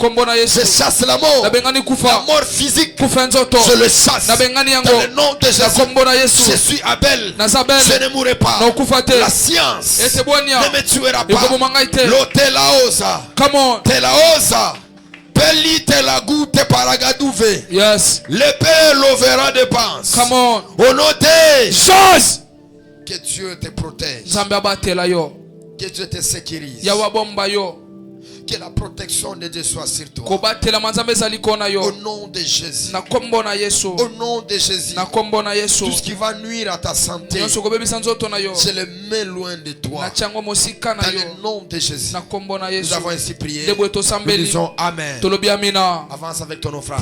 Je chasse la mort, la mort physique, je le chasse dans le nom de Jésus. Je suis Abel, je ne mourrai pas. La science ne me tuera pas. L'hôtel la osa, la osa. Peli te la goutte paragadouve. L'épée l'overa de pense. Au nom de Jésus. Que Dieu te protège. Que Dieu te sécurise. Que la protection de Dieu soit sur toi. Au nom de Jésus. Au nom de Jésus. Tout ce qui va nuire à ta santé, je le mets loin de toi. Dans le nom de Jésus. Nous avons ainsi prié. Nous disons Amen. Avance avec ton offrande.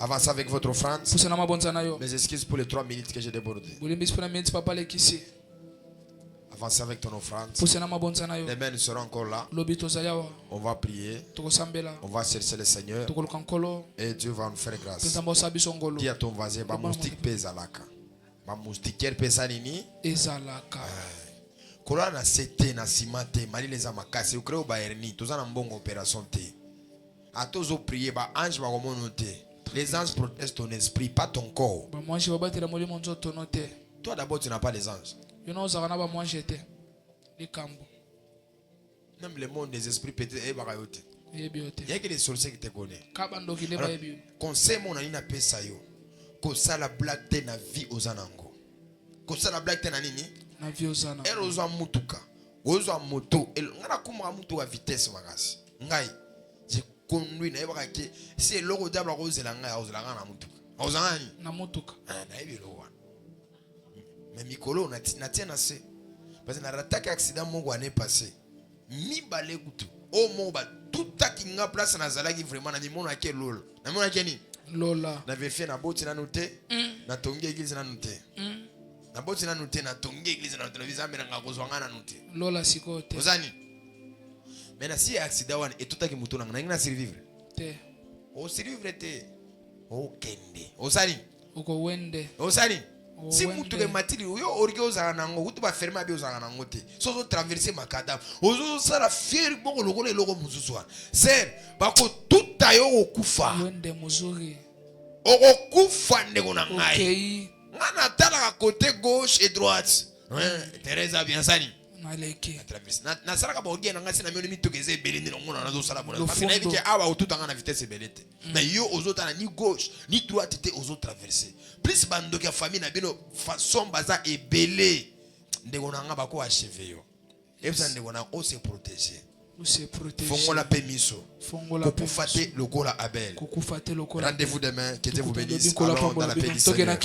Avance avec votre offrande. Mes excuses pour les 3 minutes que j'ai débordé. Avance avec ton offrande. Les mains seront encore là. On va prier. On va chercher le Seigneur. Et Dieu va nous faire grâce. Dis à ton voisin, ma moustique pèse à la ca. Ma moustiquaire pèse à nini. Kola na sete na simate mali les amakasi ukreo ba herni tozana mbongo opération te. À tous aux prier, bah ange va remonter. Les anges protègent ton esprit, pas ton corps. Toi d'abord tu n'as pas les anges. Même le monde des esprits peut-être il y a que les sorciers qui te connaissent. Conseil mon ami n'a pas ça yo. Ko ça la blague de na vie aux anango. Ko ça la blague de na nini? Na vie aux anango. Elle ozo mutuka. Ozo moto. Elle ngana kuma mutu à vitesse magasi. Ngai. Je conduis na yeba ke c'est logo diable rose la ngai ozo la ngana mutuka. Ozo ngani? Na mutuka. Ah na yebi lo wana. Mais mikolo na tiena se. Parce que na rataka accident mon gwa ne passé. Mi balé kutu. Oh mon ba tout ta ki nga place na zalaki vraiment na mi mona ke lol. Na mona ke ni? Lola. Na vérifié na boti na noté. Na tongi église na noté. Na boti na noté na tongi église na noté. Na visa mbena ngakozwanga na noté. Lola sikote. Ozani. Mais na si accident wana et tout ta ki mutu na ngina survivre. Te. O survivre te. O kende. Ozani. Oko wende. Ozani. Si mutu ke matiri yo orike ozanga nango utu ba fermer abi ozanga nango te. Sozo traverser makadam. Ozo sala fier boko lokolo eloko mususu wana. Ser bako tuta yo okufa. Wende muzuri. Okufa ndeko na ngai. Okay. Ngana tala ka côté gauche et droite. Teresa bien sani. Maleki. Na sala ka bogie na ngasi na mioni mitokeze belende no ngona na zo sala bona. Parce que na bike awa otutanga na vitesse belete. Mais yo ozotana ni gauche ni droite te ozo traverser. Plus bando ya famille na bino façon baza ebelé. Ndeko na nga bako achever yo. Ebza ndeko na o se protéger. Ou se protéger. Fongola pemiso. Fongola pemiso. Lokola Abel. Rendez-vous demain. Que Dieu vous bénisse. Alors dans la paix du Seigneur.